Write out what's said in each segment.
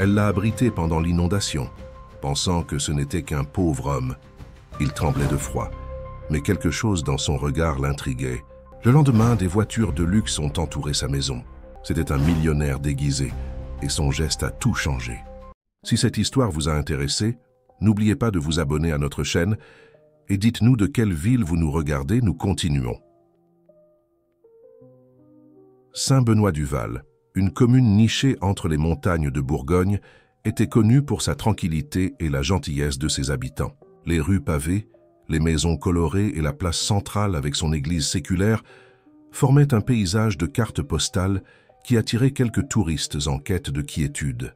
Elle l'a abrité pendant l'inondation, pensant que ce n'était qu'un pauvre homme. Il tremblait de froid, mais quelque chose dans son regard l'intriguait. Le lendemain, des voitures de luxe ont entouré sa maison. C'était un millionnaire déguisé, et son geste a tout changé. Si cette histoire vous a intéressé, n'oubliez pas de vous abonner à notre chaîne et dites-nous de quelle ville vous nous regardez, nous continuons. Saint-Benoît-du-Val, une commune nichée entre les montagnes de Bourgogne, était connue pour sa tranquillité et la gentillesse de ses habitants. Les rues pavées, les maisons colorées et la place centrale avec son église séculaire formaient un paysage de cartes postales qui attirait quelques touristes en quête de quiétude.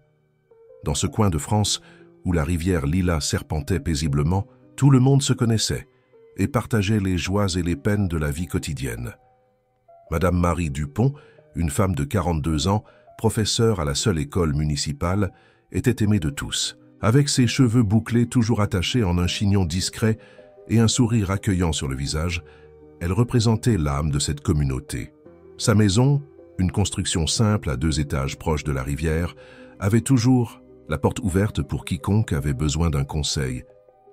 Dans ce coin de France, où la rivière Lila serpentait paisiblement, tout le monde se connaissait et partageait les joies et les peines de la vie quotidienne. Madame Marie Dupont, une femme de 42 ans, professeure à la seule école municipale, était aimée de tous. Avec ses cheveux bouclés toujours attachés en un chignon discret et un sourire accueillant sur le visage, elle représentait l'âme de cette communauté. Sa maison, une construction simple à 2 étages proche de la rivière, avait toujours la porte ouverte pour quiconque avait besoin d'un conseil,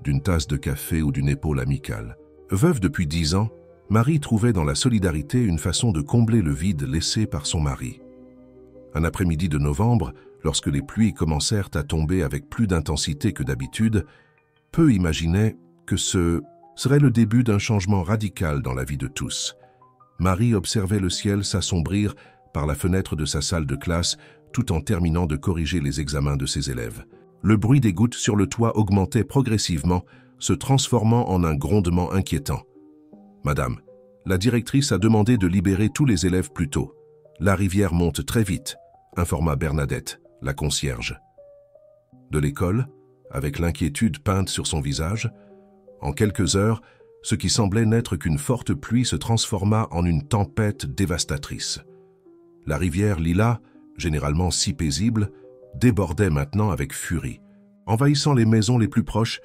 d'une tasse de café ou d'une épaule amicale. Veuve depuis 10 ans, Marie trouvait dans la solidarité une façon de combler le vide laissé par son mari. Un après-midi de novembre, lorsque les pluies commencèrent à tomber avec plus d'intensité que d'habitude, peu imaginaient que ce serait le début d'un changement radical dans la vie de tous. Marie observait le ciel s'assombrir par la fenêtre de sa salle de classe tout en terminant de corriger les examens de ses élèves. Le bruit des gouttes sur le toit augmentait progressivement, se transformant en un grondement inquiétant. « Madame, la directrice a demandé de libérer tous les élèves plus tôt. La rivière monte très vite », informa Bernadette, la concierge. De l'école, avec l'inquiétude peinte sur son visage, en quelques heures, ce qui semblait n'être qu'une forte pluie se transforma en une tempête dévastatrice. La rivière Lila, généralement si paisible, débordait maintenant avec furie, envahissant les maisons les plus proches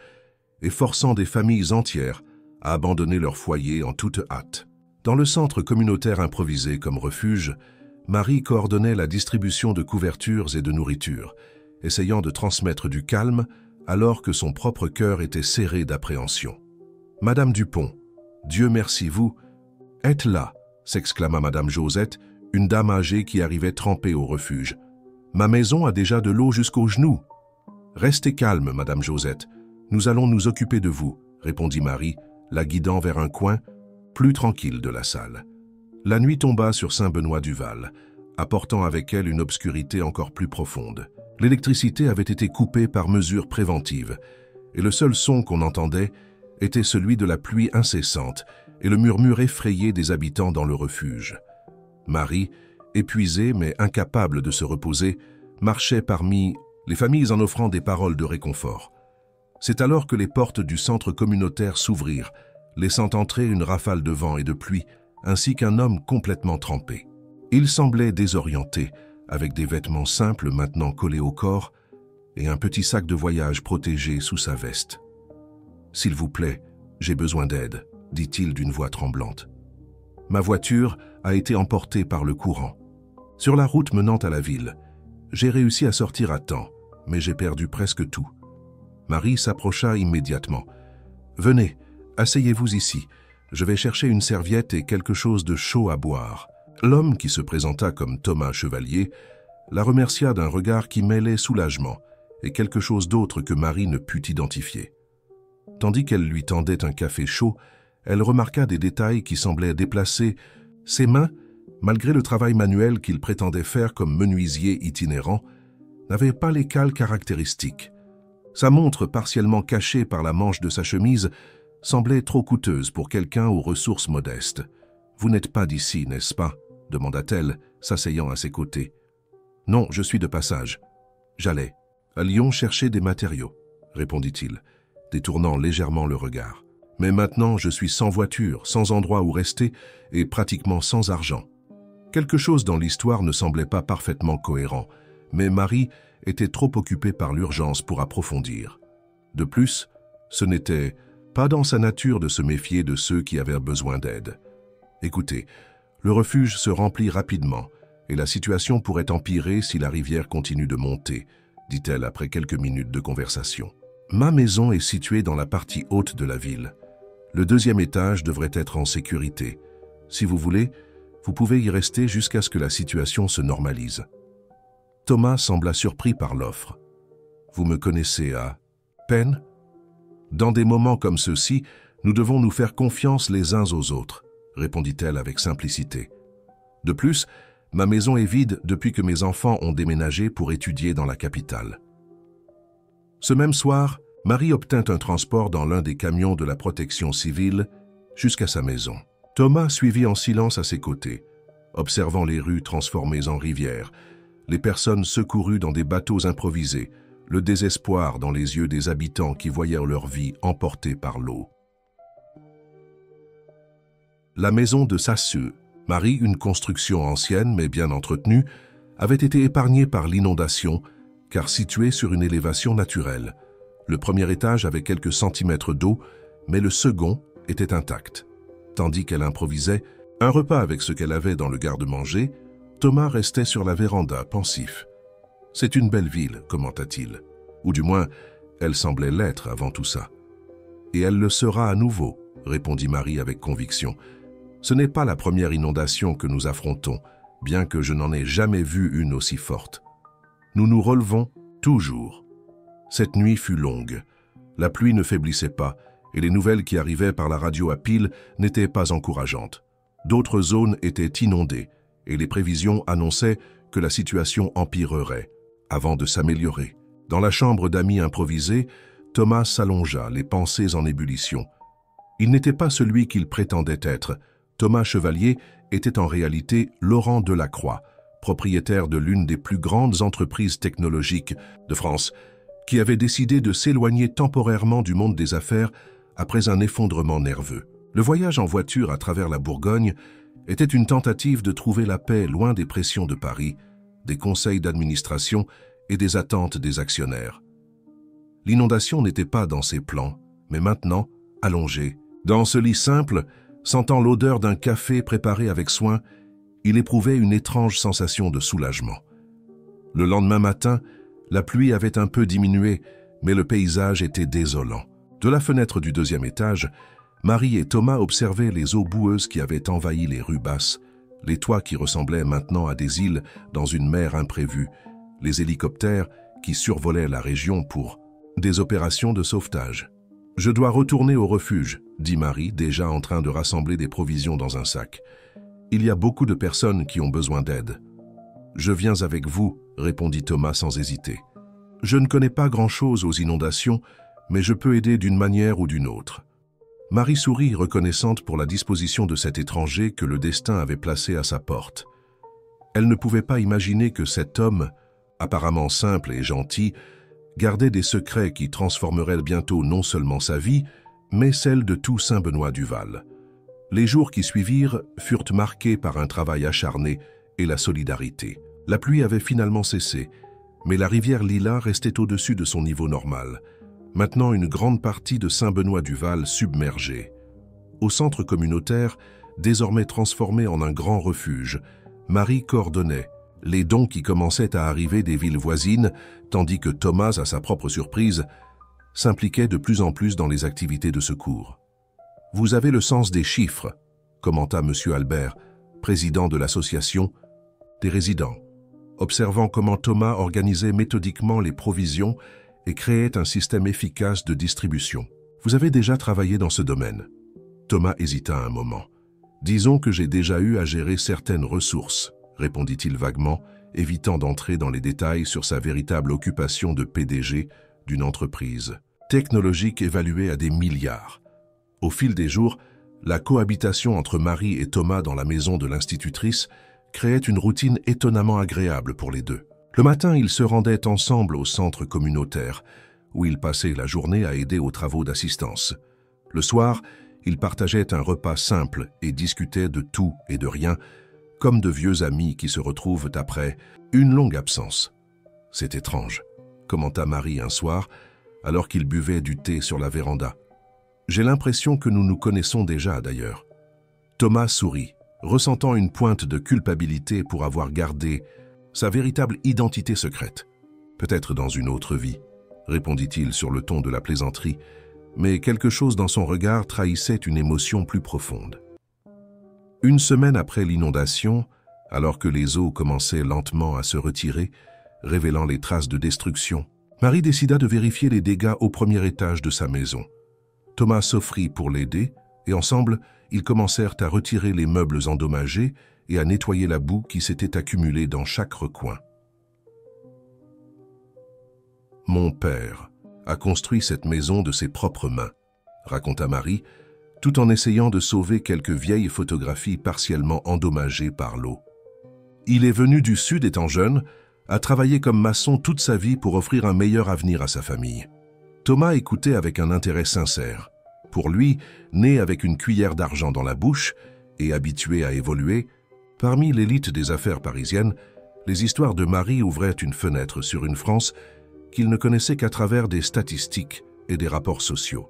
et forçant des familles entières à abandonner leur foyer en toute hâte. Dans le centre communautaire improvisé comme refuge, Marie coordonnait la distribution de couvertures et de nourriture, essayant de transmettre du calme alors que son propre cœur était serré d'appréhension. « Madame Dupont, Dieu merci vous, êtes là !» s'exclama Madame Josette, une dame âgée qui arrivait trempée au refuge. « Ma maison a déjà de l'eau jusqu'aux genoux. »« Restez calme, Madame Josette, nous allons nous occuper de vous, » répondit Marie, la guidant vers un coin plus tranquille de la salle. La nuit tomba sur Saint-Benoît-du-Val, apportant avec elle une obscurité encore plus profonde. L'électricité avait été coupée par mesure préventive, et le seul son qu'on entendait était celui de la pluie incessante et le murmure effrayé des habitants dans le refuge. Marie, épuisée mais incapable de se reposer, marchait parmi les familles en offrant des paroles de réconfort. C'est alors que les portes du centre communautaire s'ouvrirent, laissant entrer une rafale de vent et de pluie, ainsi qu'un homme complètement trempé. Il semblait désorienté, avec des vêtements simples maintenant collés au corps et un petit sac de voyage protégé sous sa veste. « S'il vous plaît, j'ai besoin d'aide », dit-il d'une voix tremblante. « Ma voiture a été emportée par le courant. Sur la route menant à la ville, j'ai réussi à sortir à temps, mais j'ai perdu presque tout. » Marie s'approcha immédiatement. « Venez, asseyez-vous ici. Je vais chercher une serviette et quelque chose de chaud à boire. » L'homme, qui se présenta comme Thomas Chevalier, la remercia d'un regard qui mêlait soulagement et quelque chose d'autre que Marie ne put identifier. Tandis qu'elle lui tendait un café chaud, elle remarqua des détails qui semblaient déplacés. Ses mains, malgré le travail manuel qu'il prétendait faire comme menuisier itinérant, n'avaient pas l'écale caractéristique. Sa montre, partiellement cachée par la manche de sa chemise, semblait trop coûteuse pour quelqu'un aux ressources modestes. « Vous n'êtes pas d'ici, n'est-ce pas ?» demanda-t-elle, s'asseyant à ses côtés. « Non, je suis de passage. J'allais à Lyon chercher des matériaux, » répondit-il, détournant légèrement le regard. « Mais maintenant, je suis sans voiture, sans endroit où rester et pratiquement sans argent. » Quelque chose dans l'histoire ne semblait pas parfaitement cohérent, mais Marie était trop occupée par l'urgence pour approfondir. De plus, ce n'était pas dans sa nature de se méfier de ceux qui avaient besoin d'aide. Écoutez, le refuge se remplit rapidement et la situation pourrait empirer si la rivière continue de monter, dit-elle après quelques minutes de conversation. « Ma maison est située dans la partie haute de la ville. Le deuxième étage devrait être en sécurité. Si vous voulez, vous pouvez y rester jusqu'à ce que la situation se normalise. » Thomas sembla surpris par l'offre. « Vous me connaissez à peine ? Dans des moments comme ceux-ci, nous devons nous faire confiance les uns aux autres, » répondit-elle avec simplicité. « De plus, ma maison est vide depuis que mes enfants ont déménagé pour étudier dans la capitale. » Ce même soir, Marie obtint un transport dans l'un des camions de la protection civile jusqu'à sa maison. Thomas suivit en silence à ses côtés, observant les rues transformées en rivières, les personnes secourues dans des bateaux improvisés, le désespoir dans les yeux des habitants qui voyaient leur vie emportée par l'eau. La maison de Sasseux, Marie, une construction ancienne mais bien entretenue, avait été épargnée par l'inondation car située sur une élévation naturelle. Le premier étage avait quelques centimètres d'eau, mais le second était intact. Tandis qu'elle improvisait un repas avec ce qu'elle avait dans le garde-manger, Thomas restait sur la véranda, pensif. « C'est une belle ville », commenta-t-il. Ou du moins, elle semblait l'être avant tout ça. « Et elle le sera à nouveau », répondit Marie avec conviction. « Ce n'est pas la première inondation que nous affrontons, bien que je n'en ai jamais vu une aussi forte. Nous nous relevons toujours. » Cette nuit fut longue. La pluie ne faiblissait pas, et les nouvelles qui arrivaient par la radio à pile n'étaient pas encourageantes. D'autres zones étaient inondées, et les prévisions annonçaient que la situation empirerait, avant de s'améliorer. Dans la chambre d'amis improvisée, Thomas s'allongea, les pensées en ébullition. Il n'était pas celui qu'il prétendait être. Thomas Chevalier était en réalité Laurent Delacroix, propriétaire de l'une des plus grandes entreprises technologiques de France, qui avait décidé de s'éloigner temporairement du monde des affaires après un effondrement nerveux. Le voyage en voiture à travers la Bourgogne était une tentative de trouver la paix loin des pressions de Paris, des conseils d'administration et des attentes des actionnaires. L'inondation n'était pas dans ses plans, mais maintenant, allongé, dans ce lit simple, sentant l'odeur d'un café préparé avec soin, il éprouvait une étrange sensation de soulagement. Le lendemain matin, la pluie avait un peu diminué, mais le paysage était désolant. De la fenêtre du deuxième étage, Marie et Thomas observaient les eaux boueuses qui avaient envahi les rues basses, les toits qui ressemblaient maintenant à des îles dans une mer imprévue, les hélicoptères qui survolaient la région pour des opérations de sauvetage. « Je dois retourner au refuge », dit Marie, déjà en train de rassembler des provisions dans un sac. « Il y a beaucoup de personnes qui ont besoin d'aide. »« Je viens avec vous », répondit Thomas sans hésiter. « Je ne connais pas grand-chose aux inondations, mais je peux aider d'une manière ou d'une autre. » Marie sourit, reconnaissante pour la disposition de cet étranger que le destin avait placé à sa porte. Elle ne pouvait pas imaginer que cet homme, apparemment simple et gentil, gardait des secrets qui transformeraient bientôt non seulement sa vie, mais celle de tout Saint-Benoît-du-Val. Les jours qui suivirent furent marqués par un travail acharné et la solidarité. La pluie avait finalement cessé, mais la rivière Lila restait au-dessus de son niveau normal. Maintenant une grande partie de Saint-Benoît-du-Val submergée. Au centre communautaire, désormais transformé en un grand refuge, Marie coordonnait les dons qui commençaient à arriver des villes voisines, tandis que Thomas, à sa propre surprise, s'impliquait de plus en plus dans les activités de secours. « Vous avez le sens des chiffres », commenta M. Albert, président de l'association des résidents, observant comment Thomas organisait méthodiquement les provisions et créait un système efficace de distribution. « Vous avez déjà travaillé dans ce domaine ?» Thomas hésita un moment. « Disons que j'ai déjà eu à gérer certaines ressources, » répondit-il vaguement, évitant d'entrer dans les détails sur sa véritable occupation de PDG d'une entreprise technologique évaluée à des milliards. Au fil des jours, la cohabitation entre Marie et Thomas dans la maison de l'institutrice créait une routine étonnamment agréable pour les deux. Le matin, ils se rendaient ensemble au centre communautaire, où ils passaient la journée à aider aux travaux d'assistance. Le soir, ils partageaient un repas simple et discutaient de tout et de rien, comme de vieux amis qui se retrouvent après une longue absence. « C'est étrange », commenta Marie un soir, alors qu'ils buvaient du thé sur la véranda. « J'ai l'impression que nous nous connaissons déjà, d'ailleurs. » Thomas sourit, ressentant une pointe de culpabilité pour avoir gardé sa véritable identité secrète. Peut-être dans une autre vie, répondit-il sur le ton de la plaisanterie, mais quelque chose dans son regard trahissait une émotion plus profonde. Une semaine après l'inondation, alors que les eaux commençaient lentement à se retirer, révélant les traces de destruction, Marie décida de vérifier les dégâts au premier étage de sa maison. Thomas s'offrit pour l'aider et ensemble, ils commencèrent à retirer les meubles endommagés et à nettoyer la boue qui s'était accumulée dans chaque recoin. « Mon père a construit cette maison de ses propres mains », raconta Marie, tout en essayant de sauver quelques vieilles photographies partiellement endommagées par l'eau. « Il est venu du Sud étant jeune, a travaillé comme maçon toute sa vie pour offrir un meilleur avenir à sa famille. » Thomas écoutait avec un intérêt sincère. Pour lui, né avec une cuillère d'argent dans la bouche et habitué à évoluer, parmi l'élite des affaires parisiennes, les histoires de Marie ouvraient une fenêtre sur une France qu'il ne connaissait qu'à travers des statistiques et des rapports sociaux.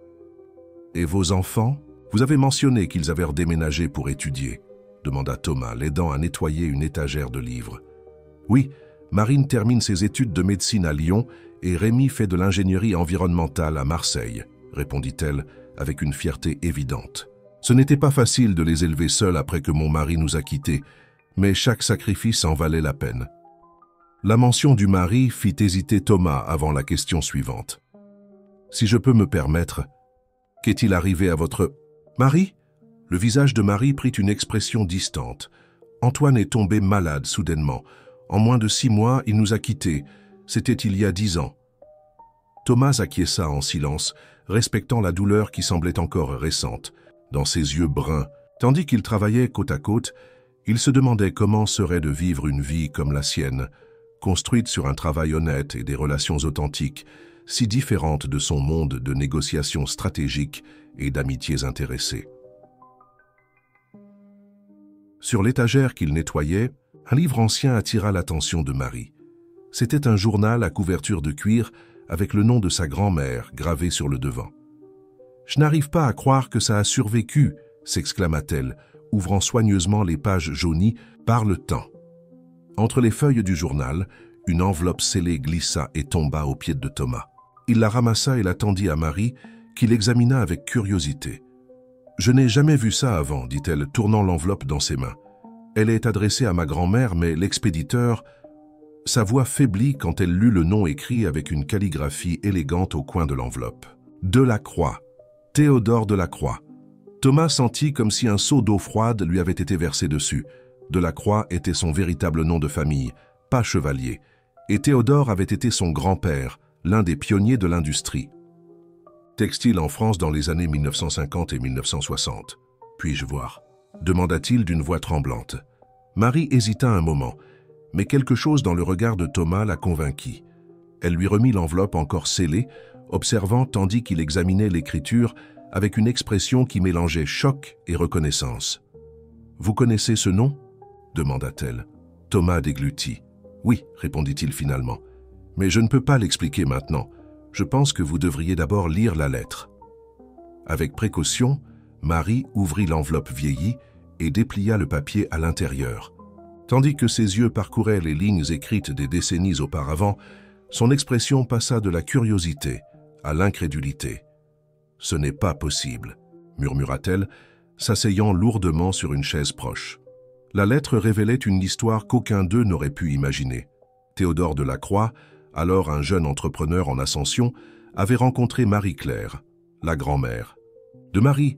« Et vos enfants ? Vous avez mentionné qu'ils avaient redéménagé pour étudier ?» demanda Thomas, l'aidant à nettoyer une étagère de livres. « Oui, Marine termine ses études de médecine à Lyon et Rémi fait de l'ingénierie environnementale à Marseille, répondit-elle avec une fierté évidente. Ce n'était pas facile de les élever seuls après que mon mari nous a quittés, mais chaque sacrifice en valait la peine. » La mention du mari fit hésiter Thomas avant la question suivante. « Si je peux me permettre, qu'est-il arrivé à votre mari ?» Le visage de Marie prit une expression distante. « Antoine est tombé malade soudainement. En moins de 6 mois, il nous a quittés. C'était il y a 10 ans. » Thomas acquiesça en silence, respectant la douleur qui semblait encore récente. Dans ses yeux bruns, tandis qu'il travaillait côte à côte, il se demandait comment serait de vivre une vie comme la sienne, construite sur un travail honnête et des relations authentiques, si différentes de son monde de négociations stratégiques et d'amitiés intéressées. Sur l'étagère qu'il nettoyait, un livre ancien attira l'attention de Marie. C'était un journal à couverture de cuir avec le nom de sa grand-mère gravé sur le devant. « Je n'arrive pas à croire que ça a survécu », s'exclama-t-elle, ouvrant soigneusement les pages jaunies par le temps. Entre les feuilles du journal, une enveloppe scellée glissa et tomba aux pieds de Thomas. Il la ramassa et la tendit à Marie, qui l'examina avec curiosité. « Je n'ai jamais vu ça avant, dit-elle, tournant l'enveloppe dans ses mains. Elle est adressée à ma grand-mère, mais l'expéditeur... » Sa voix faiblit quand elle lut le nom écrit avec une calligraphie élégante au coin de l'enveloppe. « Delacroix, Théodore Delacroix. » Thomas sentit comme si un seau d'eau froide lui avait été versé dessus. Delacroix était son véritable nom de famille, pas chevalier, et Théodore avait été son grand-père, l'un des pionniers de l'industrie. Textile en France dans les années 1950 et 1960. « Puis-je voir ?» demanda-t-il d'une voix tremblante. Marie hésita un moment, mais quelque chose dans le regard de Thomas la convainquit. Elle lui remit l'enveloppe encore scellée, observant tandis qu'il examinait l'écriture avec une expression qui mélangeait choc et reconnaissance. « Vous connaissez ce nom ?» demanda-t-elle. Thomas déglutit. « Oui, répondit-il finalement, mais je ne peux pas l'expliquer maintenant. Je pense que vous devriez d'abord lire la lettre. » Avec précaution, Marie ouvrit l'enveloppe vieillie et déplia le papier à l'intérieur. Tandis que ses yeux parcouraient les lignes écrites des décennies auparavant, son expression passa de la curiosité à l'incrédulité. « Ce n'est pas possible, » murmura-t-elle, s'asseyant lourdement sur une chaise proche. La lettre révélait une histoire qu'aucun d'eux n'aurait pu imaginer. Théodore Delacroix, alors un jeune entrepreneur en ascension, avait rencontré Marie-Claire, la grand-mère de Marie,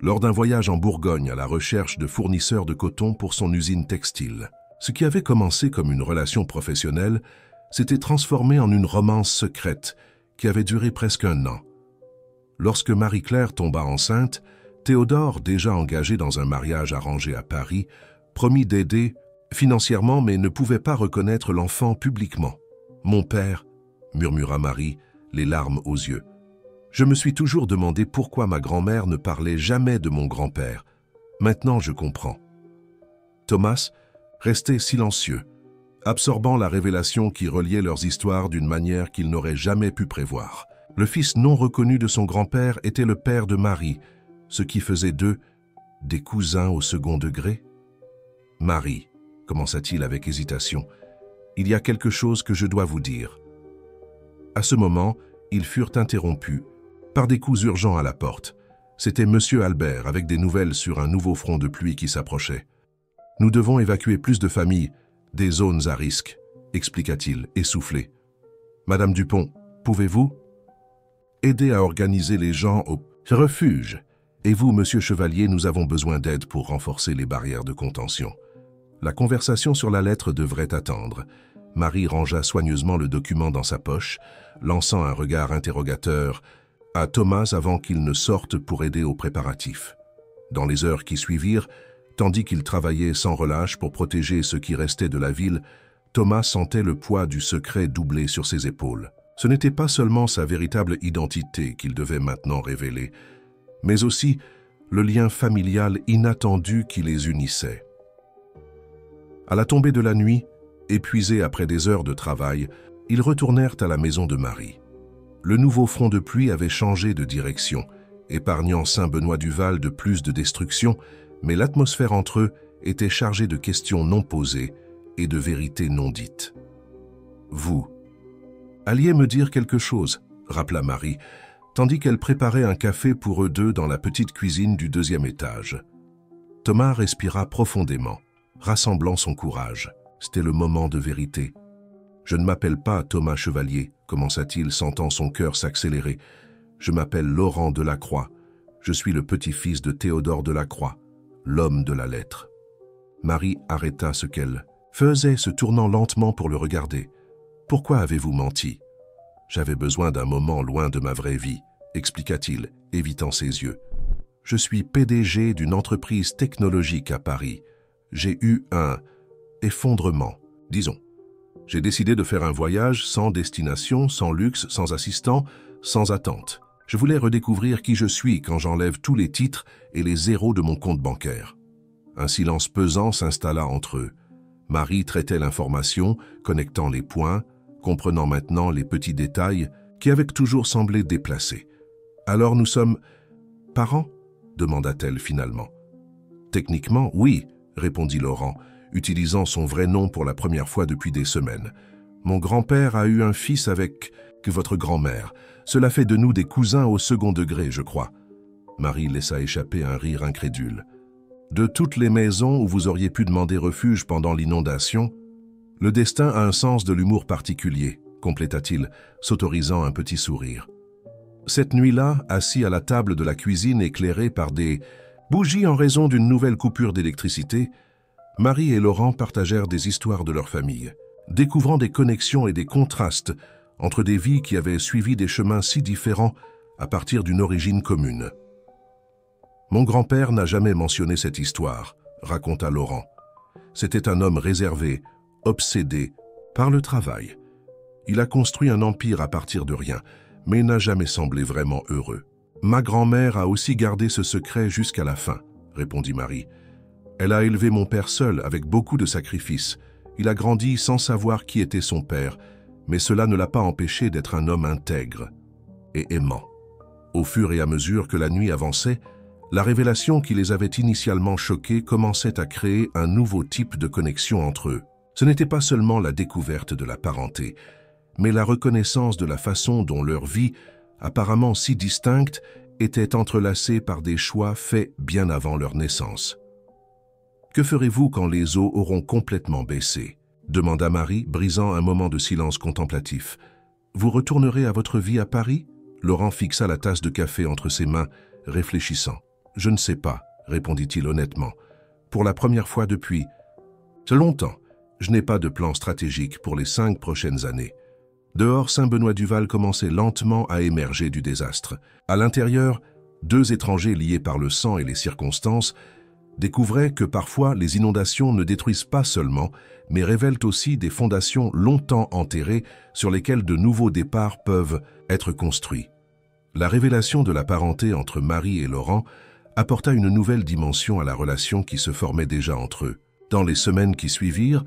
lors d'un voyage en Bourgogne à la recherche de fournisseurs de coton pour son usine textile. Ce qui avait commencé comme une relation professionnelle s'était transformé en une romance secrète qui avait duré presque 1 an. Lorsque Marie-Claire tomba enceinte, Théodore, déjà engagé dans un mariage arrangé à Paris, promit d'aider financièrement mais ne pouvait pas reconnaître l'enfant publiquement. « Mon père », murmura Marie, les larmes aux yeux. « Je me suis toujours demandé pourquoi ma grand-mère ne parlait jamais de mon grand-père. Maintenant, je comprends. » Thomas restait silencieux, absorbant la révélation qui reliait leurs histoires d'une manière qu'il n'aurait jamais pu prévoir. Le fils non reconnu de son grand-père était le père de Marie, ce qui faisait d'eux des cousins au second degré. « Marie, commença-t-il avec hésitation, il y a quelque chose que je dois vous dire. À ce moment, ils furent interrompus par des coups urgents à la porte. C'était Monsieur Albert avec des nouvelles sur un nouveau front de pluie qui s'approchait. « Nous devons évacuer plus de familles des zones à risque, » expliqua-t-il, essoufflé. « Madame Dupont, pouvez-vous aider à organiser les gens au refuge? Et vous, Monsieur Chevalier, nous avons besoin d'aide pour renforcer les barrières de contention. » La conversation sur la lettre devrait attendre. Marie rangea soigneusement le document dans sa poche, lançant un regard interrogateur à Thomas avant qu'il ne sorte pour aider aux préparatifs. Dans les heures qui suivirent, tandis qu'il travaillait sans relâche pour protéger ce qui restait de la ville, Thomas sentait le poids du secret doubler sur ses épaules. Ce n'était pas seulement sa véritable identité qu'il devait maintenant révéler, mais aussi le lien familial inattendu qui les unissait. À la tombée de la nuit, épuisés après des heures de travail, ils retournèrent à la maison de Marie. Le nouveau front de pluie avait changé de direction, épargnant Saint-Benoît-du-Val de plus de destruction, mais l'atmosphère entre eux était chargée de questions non posées et de vérités non dites. « Vous alliez me dire quelque chose », rappela Marie, tandis qu'elle préparait un café pour eux deux dans la petite cuisine du 2e étage. Thomas respira profondément, rassemblant son courage. C'était le moment de vérité. « Je ne m'appelle pas Thomas Chevalier », commença-t-il, sentant son cœur s'accélérer. « Je m'appelle Laurent Delacroix. Je suis le petit-fils de Théodore Delacroix, l'homme de la lettre. » Marie arrêta ce qu'elle faisait, se tournant lentement pour le regarder. « Pourquoi avez-vous menti ?»« J'avais besoin d'un moment loin de ma vraie vie, » expliqua-t-il, évitant ses yeux. « Je suis PDG d'une entreprise technologique à Paris. J'ai eu un effondrement, disons. J'ai décidé de faire un voyage sans destination, sans luxe, sans assistant, sans attente. Je voulais redécouvrir qui je suis quand j'enlève tous les titres et les zéros de mon compte bancaire. » Un silence pesant s'installa entre eux. Marie traitait l'information, connectant les points, comprenant maintenant les petits détails qui avaient toujours semblé déplacés. « Alors nous sommes parents ?» demanda-t-elle finalement. « Techniquement, oui, » répondit Laurent, utilisant son vrai nom pour la première fois depuis des semaines. « Mon grand-père a eu un fils avec votre grand-mère. Cela fait de nous des cousins au second degré, je crois. » Marie laissa échapper un rire incrédule. « De toutes les maisons où vous auriez pu demander refuge pendant l'inondation, le destin a un sens de l'humour particulier, » compléta-t-il, s'autorisant un petit sourire. Cette nuit-là, assis à la table de la cuisine éclairée par des bougies en raison d'une nouvelle coupure d'électricité, Marie et Laurent partagèrent des histoires de leur famille, découvrant des connexions et des contrastes entre des vies qui avaient suivi des chemins si différents à partir d'une origine commune. « Mon grand-père n'a jamais mentionné cette histoire, » raconta Laurent. « C'était un homme réservé, obsédé par le travail. Il a construit un empire à partir de rien, mais n'a jamais semblé vraiment heureux. Ma grand-mère a aussi gardé ce secret jusqu'à la fin, » répondit Marie. « Elle a élevé mon père seul, avec beaucoup de sacrifices. Il a grandi sans savoir qui était son père, mais cela ne l'a pas empêché d'être un homme intègre et aimant. Au fur et à mesure que la nuit avançait, la révélation qui les avait initialement choqués commençait à créer un nouveau type de connexion entre eux. Ce n'était pas seulement la découverte de la parenté, mais la reconnaissance de la façon dont leur vie, apparemment si distincte, était entrelacée par des choix faits bien avant leur naissance. « Que ferez-vous quand les eaux auront complètement baissé ?» demanda Marie, brisant un moment de silence contemplatif. « Vous retournerez à votre vie à Paris ?» Laurent fixa la tasse de café entre ses mains, réfléchissant. « Je ne sais pas, » répondit-il honnêtement. « Pour la première fois depuis longtemps, je n'ai pas de plan stratégique pour les 5 prochaines années. » Dehors, Saint-Benoît-du-Val commençait lentement à émerger du désastre. À l'intérieur, 2 étrangers liés par le sang et les circonstances découvraient que parfois les inondations ne détruisent pas seulement, mais révèlent aussi des fondations longtemps enterrées sur lesquelles de nouveaux départs peuvent être construits. La révélation de la parenté entre Marie et Laurent apporta une nouvelle dimension à la relation qui se formait déjà entre eux. Dans les semaines qui suivirent,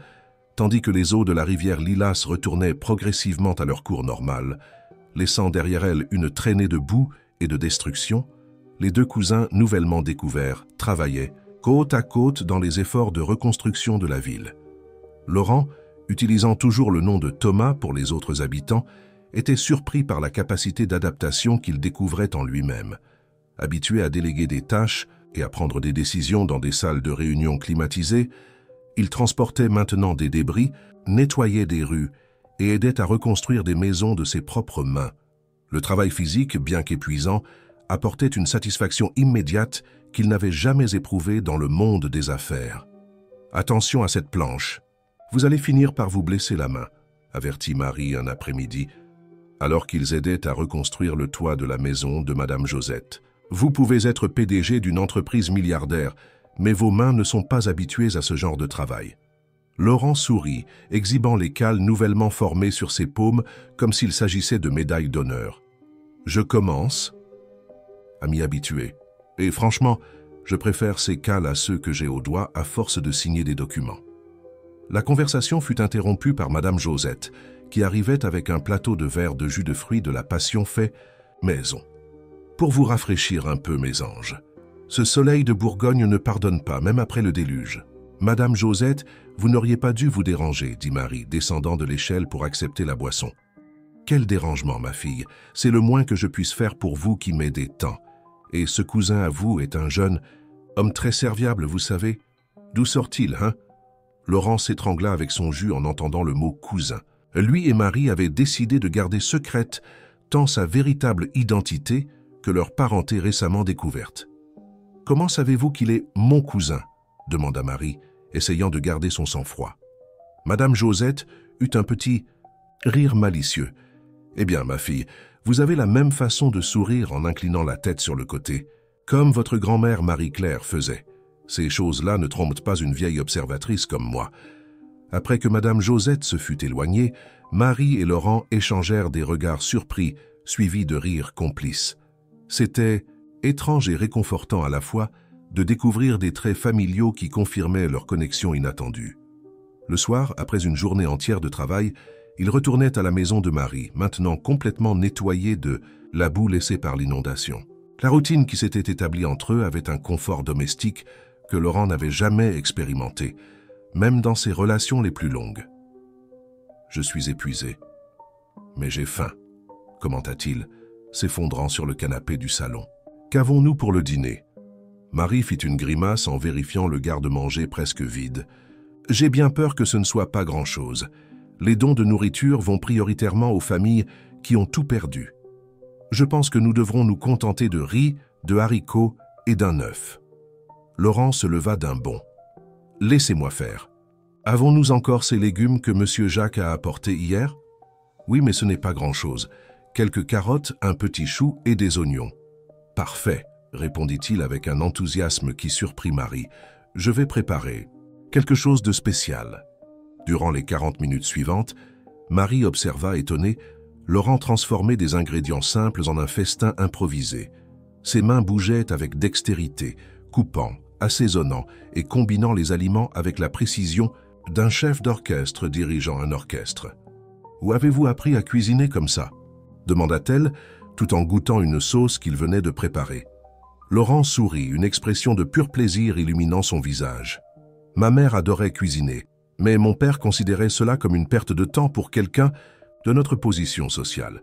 tandis que les eaux de la rivière Lilas retournaient progressivement à leur cours normal, laissant derrière elles une traînée de boue et de destruction, les 2 cousins nouvellement découverts travaillaient côte à côte dans les efforts de reconstruction de la ville. Laurent, utilisant toujours le nom de Thomas pour les autres habitants, était surpris par la capacité d'adaptation qu'il découvrait en lui-même. Habitué à déléguer des tâches et à prendre des décisions dans des salles de réunion climatisées, il transportait maintenant des débris, nettoyait des rues et aidait à reconstruire des maisons de ses propres mains. Le travail physique, bien qu'épuisant, apportait une satisfaction immédiate qu'il n'avait jamais éprouvée dans le monde des affaires. « Attention à cette planche. Vous allez finir par vous blesser la main », avertit Marie un après-midi, alors qu'ils aidaient à reconstruire le toit de la maison de Madame Josette. « Vous pouvez être PDG d'une entreprise milliardaire, mais vos mains ne sont pas habituées à ce genre de travail. » Laurent sourit, exhibant les cales nouvellement formées sur ses paumes comme s'il s'agissait de médailles d'honneur. « Je commence à m'y habituer. Et franchement, je préfère ces cales à ceux que j'ai au doigt à force de signer des documents. » La conversation fut interrompue par Madame Josette, qui arrivait avec un plateau de verre de jus de fruits de la passion fait maison. « Pour vous rafraîchir un peu, mes anges. Ce soleil de Bourgogne ne pardonne pas, même après le déluge. »« Madame Josette, vous n'auriez pas dû vous déranger, » dit Marie, descendant de l'échelle pour accepter la boisson. « Quel dérangement, ma fille. C'est le moins que je puisse faire pour vous qui m'aidez tant. Et ce cousin à vous est un jeune homme très serviable, vous savez. D'où sort-il, hein ?» Laurent s'étrangla avec son jus en entendant le mot « cousin ». Lui et Marie avaient décidé de garder secrète tant sa véritable identité que leur parenté récemment découverte. « Comment savez-vous qu'il est mon cousin ?» demanda Marie, essayant de garder son sang-froid. Madame Josette eut un petit rire malicieux. « Eh bien, ma fille, vous avez la même façon de sourire en inclinant la tête sur le côté, comme votre grand-mère Marie-Claire faisait. Ces choses-là ne trompent pas une vieille observatrice comme moi. » Après que Madame Josette se fut éloignée, Marie et Laurent échangèrent des regards surpris, suivis de rires complices. C'était étrange et réconfortant à la fois de découvrir des traits familiaux qui confirmaient leur connexion inattendue. Le soir, après une journée entière de travail, ils retournaient à la maison de Marie, maintenant complètement nettoyée de la boue laissée par l'inondation. La routine qui s'était établie entre eux avait un confort domestique que Laurent n'avait jamais expérimenté, même dans ses relations les plus longues. « Je suis épuisé, mais j'ai faim », commenta-t-il, s'effondrant sur le canapé du salon. « Qu'avons-nous pour le dîner ?» Marie fit une grimace en vérifiant le garde-manger presque vide. « J'ai bien peur que ce ne soit pas grand-chose. Les dons de nourriture vont prioritairement aux familles qui ont tout perdu. Je pense que nous devrons nous contenter de riz, de haricots et d'un œuf. » Laurent se leva d'un bond. « Laissez-moi faire. Avons-nous encore ces légumes que Monsieur Jacques a apportés hier ? » ?»« Oui, mais ce n'est pas grand-chose. Quelques carottes, un petit chou et des oignons. »« Parfait, » répondit-il avec un enthousiasme qui surprit Marie. « Je vais préparer quelque chose de spécial. » Durant les 40 minutes suivantes, Marie observa, étonnée, Laurent transformer des ingrédients simples en un festin improvisé. Ses mains bougeaient avec dextérité, coupant, assaisonnant et combinant les aliments avec la précision d'un chef d'orchestre dirigeant un orchestre. « Où avez-vous appris à cuisiner comme ça ?» demanda-t-elle, tout en goûtant une sauce qu'il venait de préparer. Laurent sourit, une expression de pur plaisir illuminant son visage. « Ma mère adorait cuisiner, mais mon père considérait cela comme une perte de temps pour quelqu'un de notre position sociale.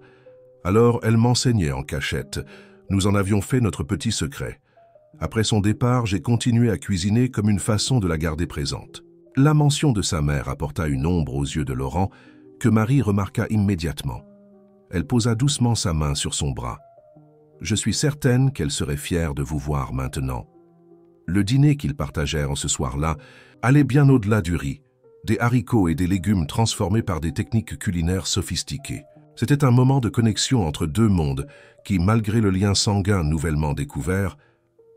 Alors elle m'enseignait en cachette. Nous en avions fait notre petit secret. Après son départ, j'ai continué à cuisiner comme une façon de la garder présente. » La mention de sa mère apporta une ombre aux yeux de Laurent que Marie remarqua immédiatement. Elle posa doucement sa main sur son bras. « Je suis certaine qu'elle serait fière de vous voir maintenant. » Le dîner qu'ils partagèrent ce soir-là allait bien au-delà du riz, des haricots et des légumes transformés par des techniques culinaires sophistiquées. C'était un moment de connexion entre deux mondes qui, malgré le lien sanguin nouvellement découvert,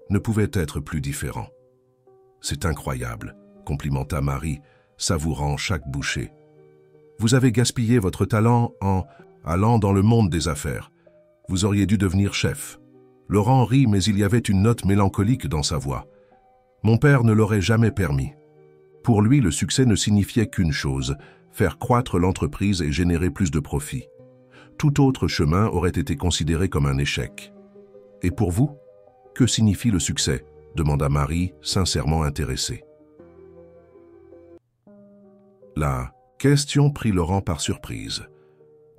ne pouvait être plus différent. « C'est incroyable », complimenta Marie, savourant chaque bouchée. « Vous avez gaspillé votre talent en allant dans le monde des affaires. Vous auriez dû devenir chef. » Laurent rit, mais il y avait une note mélancolique dans sa voix. « Mon père ne l'aurait jamais permis. Pour lui, le succès ne signifiait qu'une chose, faire croître l'entreprise et générer plus de profits. Tout autre chemin aurait été considéré comme un échec. Et pour vous, que signifie le succès ?» demanda Marie, sincèrement intéressée. La question prit Laurent par surprise.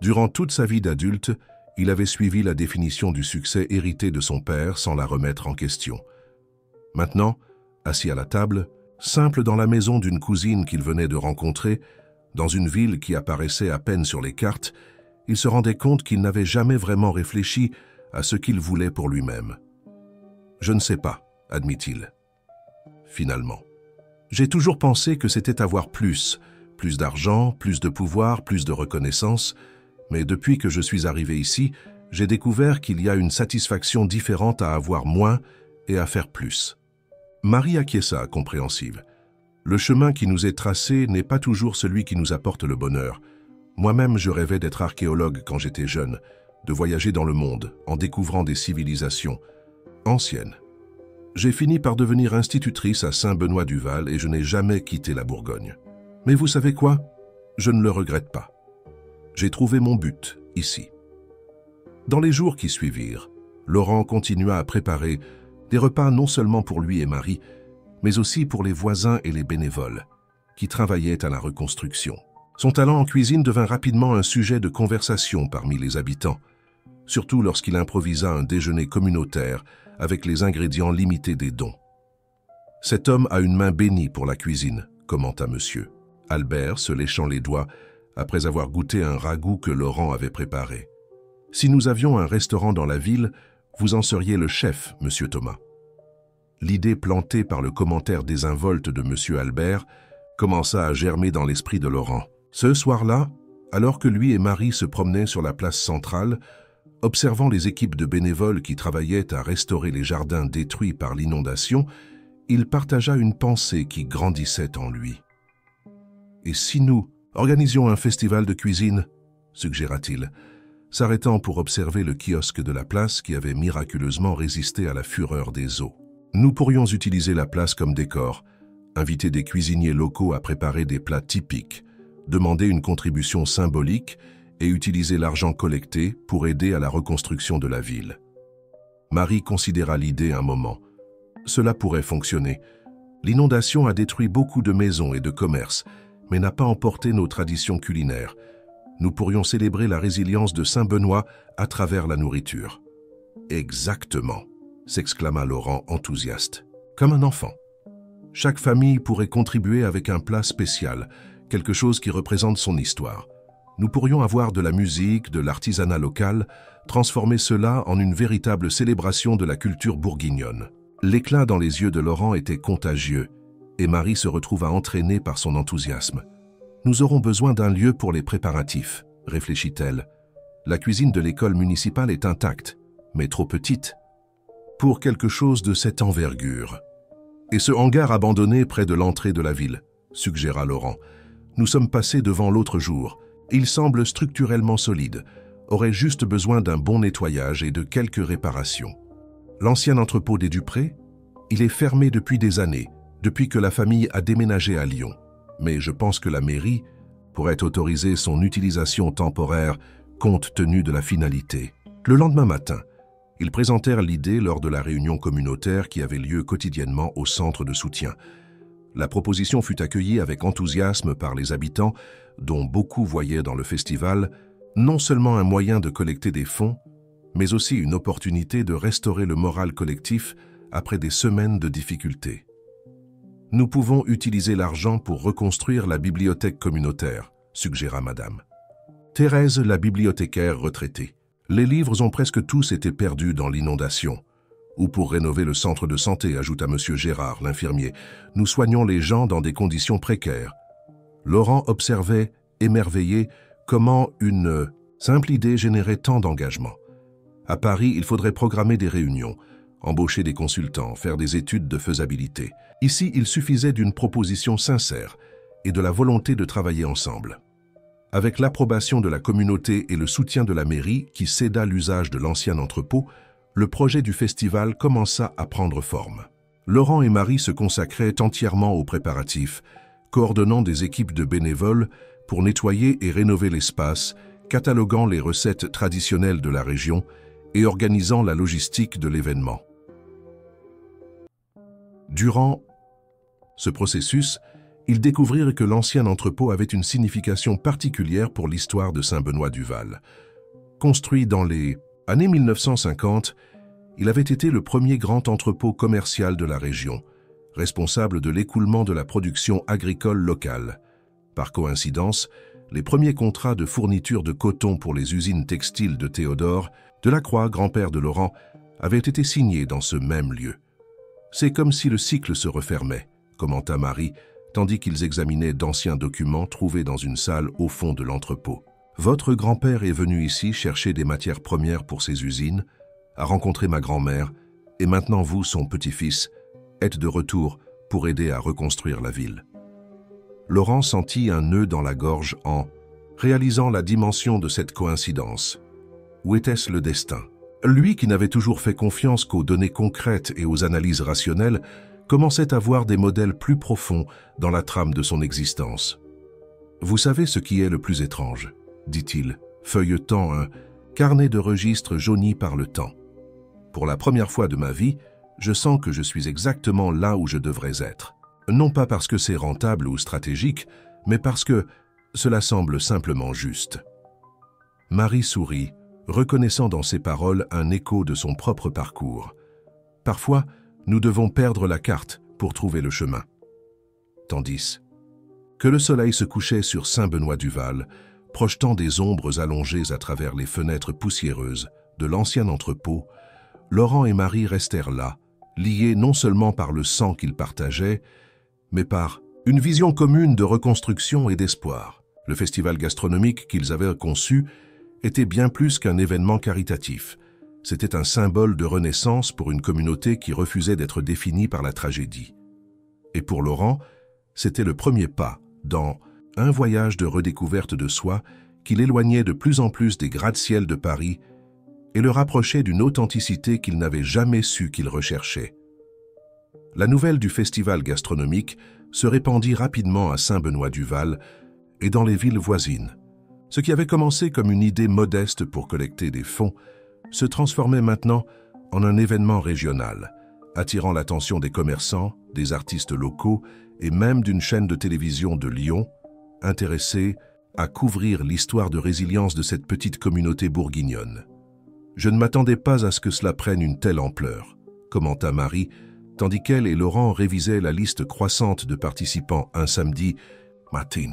Durant toute sa vie d'adulte, il avait suivi la définition du succès hérité de son père sans la remettre en question. Maintenant, assis à la table, simple dans la maison d'une cousine qu'il venait de rencontrer, dans une ville qui apparaissait à peine sur les cartes, il se rendait compte qu'il n'avait jamais vraiment réfléchi à ce qu'il voulait pour lui-même. « Je ne sais pas », admit-il. Finalement. « J'ai toujours pensé que c'était avoir plus d'argent, plus de pouvoir, plus de reconnaissance, mais depuis que je suis arrivé ici, j'ai découvert qu'il y a une satisfaction différente à avoir moins et à faire plus. » Marie acquiesça, compréhensive. Le chemin qui nous est tracé n'est pas toujours celui qui nous apporte le bonheur. Moi-même, je rêvais d'être archéologue quand j'étais jeune, de voyager dans le monde, en découvrant des civilisations anciennes. J'ai fini par devenir institutrice à Saint-Benoît-du-Val et je n'ai jamais quitté la Bourgogne. Mais vous savez quoi? Je ne le regrette pas. J'ai trouvé mon but, ici. Dans les jours qui suivirent, Laurent continua à préparer des repas non seulement pour lui et Marie, mais aussi pour les voisins et les bénévoles, qui travaillaient à la reconstruction. Son talent en cuisine devint rapidement un sujet de conversation parmi les habitants, surtout lorsqu'il improvisa un déjeuner communautaire avec les ingrédients limités des dons. « Cet homme a une main bénie pour la cuisine », commenta monsieur Albert, se léchant les doigts après avoir goûté un ragoût que Laurent avait préparé. « Si nous avions un restaurant dans la ville, vous en seriez le chef, monsieur Thomas. » L'idée plantée par le commentaire désinvolte de monsieur Albert commença à germer dans l'esprit de Laurent. Ce soir-là, alors que lui et Marie se promenaient sur la place centrale, observant les équipes de bénévoles qui travaillaient à restaurer les jardins détruits par l'inondation, il partagea une pensée qui grandissait en lui. « Et si nous organisions un festival de cuisine ?» suggéra-t-il, s'arrêtant pour observer le kiosque de la place qui avait miraculeusement résisté à la fureur des eaux. « Nous pourrions utiliser la place comme décor, inviter des cuisiniers locaux à préparer des plats typiques, demander une contribution symbolique et utiliser l'argent collecté pour aider à la reconstruction de la ville. » Marie considéra l'idée un moment. Cela pourrait fonctionner. L'inondation a détruit beaucoup de maisons et de commerces, mais n'a pas emporté nos traditions culinaires. Nous pourrions célébrer la résilience de Saint-Benoît à travers la nourriture. « Exactement !» s'exclama Laurent enthousiaste. Comme un enfant. Chaque famille pourrait contribuer avec un plat spécial, quelque chose qui représente son histoire. Nous pourrions avoir de la musique, de l'artisanat local, transformer cela en une véritable célébration de la culture bourguignonne. L'éclat dans les yeux de Laurent était contagieux, et Marie se retrouva entraînée par son enthousiasme. « Nous aurons besoin d'un lieu pour les préparatifs, » réfléchit-elle. La cuisine de l'école municipale est intacte, mais trop petite pour quelque chose de cette envergure. « Et ce hangar abandonné près de l'entrée de la ville, » suggéra Laurent. « Nous sommes passés devant l'autre jour. Il semble structurellement solide, aurait juste besoin d'un bon nettoyage et de quelques réparations. L'ancien entrepôt des Dupré, il est fermé depuis des années, depuis que la famille a déménagé à Lyon. Mais je pense que la mairie pourrait autoriser son utilisation temporaire compte tenu de la finalité. » Le lendemain matin, ils présentèrent l'idée lors de la réunion communautaire qui avait lieu quotidiennement au centre de soutien. La proposition fut accueillie avec enthousiasme par les habitants, dont beaucoup voyaient dans le festival non seulement un moyen de collecter des fonds, mais aussi une opportunité de restaurer le moral collectif après des semaines de difficultés. « Nous pouvons utiliser l'argent pour reconstruire la bibliothèque communautaire, » suggéra Madame. Thérèse, la bibliothécaire retraitée. « Les livres ont presque tous été perdus dans l'inondation. » Ou pour rénover le centre de santé, ajouta M. Gérard, l'infirmier. « Nous soignons les gens dans des conditions précaires. » Laurent observait, émerveillé, comment une simple idée générait tant d'engagement. À Paris, il faudrait programmer des réunions, embaucher des consultants, faire des études de faisabilité. Ici, il suffisait d'une proposition sincère et de la volonté de travailler ensemble. Avec l'approbation de la communauté et le soutien de la mairie, qui céda l'usage de l'ancien entrepôt, le projet du festival commença à prendre forme. Laurent et Marie se consacraient entièrement aux préparatifs, coordonnant des équipes de bénévoles pour nettoyer et rénover l'espace, cataloguant les recettes traditionnelles de la région et organisant la logistique de l'événement. Durant ce processus, ils découvrirent que l'ancien entrepôt avait une signification particulière pour l'histoire de Saint-Benoît-du-Val. Construit dans les années 1950, il avait été le premier grand entrepôt commercial de la région, responsable de l'écoulement de la production agricole locale. Par coïncidence, les premiers contrats de fourniture de coton pour les usines textiles de Théodore, Delacroix, grand-père de Laurent, avaient été signés dans ce même lieu. C'est comme si le cycle se refermait, commenta Marie, tandis qu'ils examinaient d'anciens documents trouvés dans une salle au fond de l'entrepôt. Votre grand-père est venu ici chercher des matières premières pour ses usines, a rencontré ma grand-mère, et maintenant vous, son petit-fils, êtes de retour pour aider à reconstruire la ville. Laurent sentit un nœud dans la gorge en réalisant la dimension de cette coïncidence. Où était-ce le destin? Lui qui n'avait toujours fait confiance qu'aux données concrètes et aux analyses rationnelles, commençait à voir des modèles plus profonds dans la trame de son existence. « Vous savez ce qui est le plus étrange ?» dit-il, feuilletant un carnet de registres jauni par le temps. « Pour la première fois de ma vie, je sens que je suis exactement là où je devrais être. Non pas parce que c'est rentable ou stratégique, mais parce que cela semble simplement juste. » Marie sourit, reconnaissant dans ses paroles un écho de son propre parcours. Parfois, nous devons perdre la carte pour trouver le chemin. Tandis que le soleil se couchait sur Saint-Benoît-du-Val, projetant des ombres allongées à travers les fenêtres poussiéreuses de l'ancien entrepôt, Laurent et Marie restèrent là, liés non seulement par le sang qu'ils partageaient, mais par une vision commune de reconstruction et d'espoir. Le festival gastronomique qu'ils avaient conçu était bien plus qu'un événement caritatif. C'était un symbole de renaissance pour une communauté qui refusait d'être définie par la tragédie. Et pour Laurent, c'était le premier pas dans un voyage de redécouverte de soi qui l'éloignait de plus en plus des gratte-ciel de Paris et le rapprochait d'une authenticité qu'il n'avait jamais su qu'il recherchait. La nouvelle du festival gastronomique se répandit rapidement à Saint-Benoît-du-Val et dans les villes voisines. Ce qui avait commencé comme une idée modeste pour collecter des fonds se transformait maintenant en un événement régional, attirant l'attention des commerçants, des artistes locaux et même d'une chaîne de télévision de Lyon, intéressée à couvrir l'histoire de résilience de cette petite communauté bourguignonne. « Je ne m'attendais pas à ce que cela prenne une telle ampleur », commenta Marie, tandis qu'elle et Laurent révisaient la liste croissante de participants un samedi matin.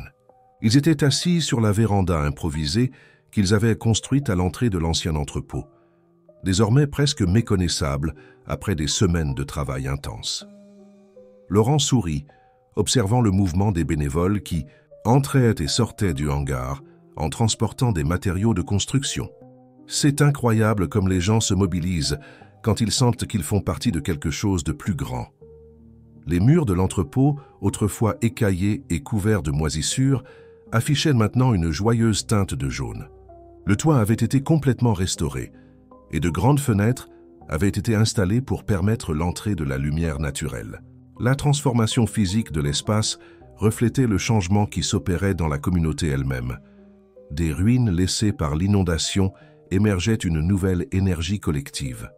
Ils étaient assis sur la véranda improvisée qu'ils avaient construite à l'entrée de l'ancien entrepôt, désormais presque méconnaissable après des semaines de travail intense. Laurent sourit, observant le mouvement des bénévoles qui entraient et sortaient du hangar en transportant des matériaux de construction. C'est incroyable comme les gens se mobilisent quand ils sentent qu'ils font partie de quelque chose de plus grand. Les murs de l'entrepôt, autrefois écaillés et couverts de moisissures, affichaient maintenant une joyeuse teinte de jaune. Le toit avait été complètement restauré et de grandes fenêtres avaient été installées pour permettre l'entrée de la lumière naturelle. La transformation physique de l'espace reflétait le changement qui s'opérait dans la communauté elle-même. Des ruines laissées par l'inondation émergeait une nouvelle énergie collective.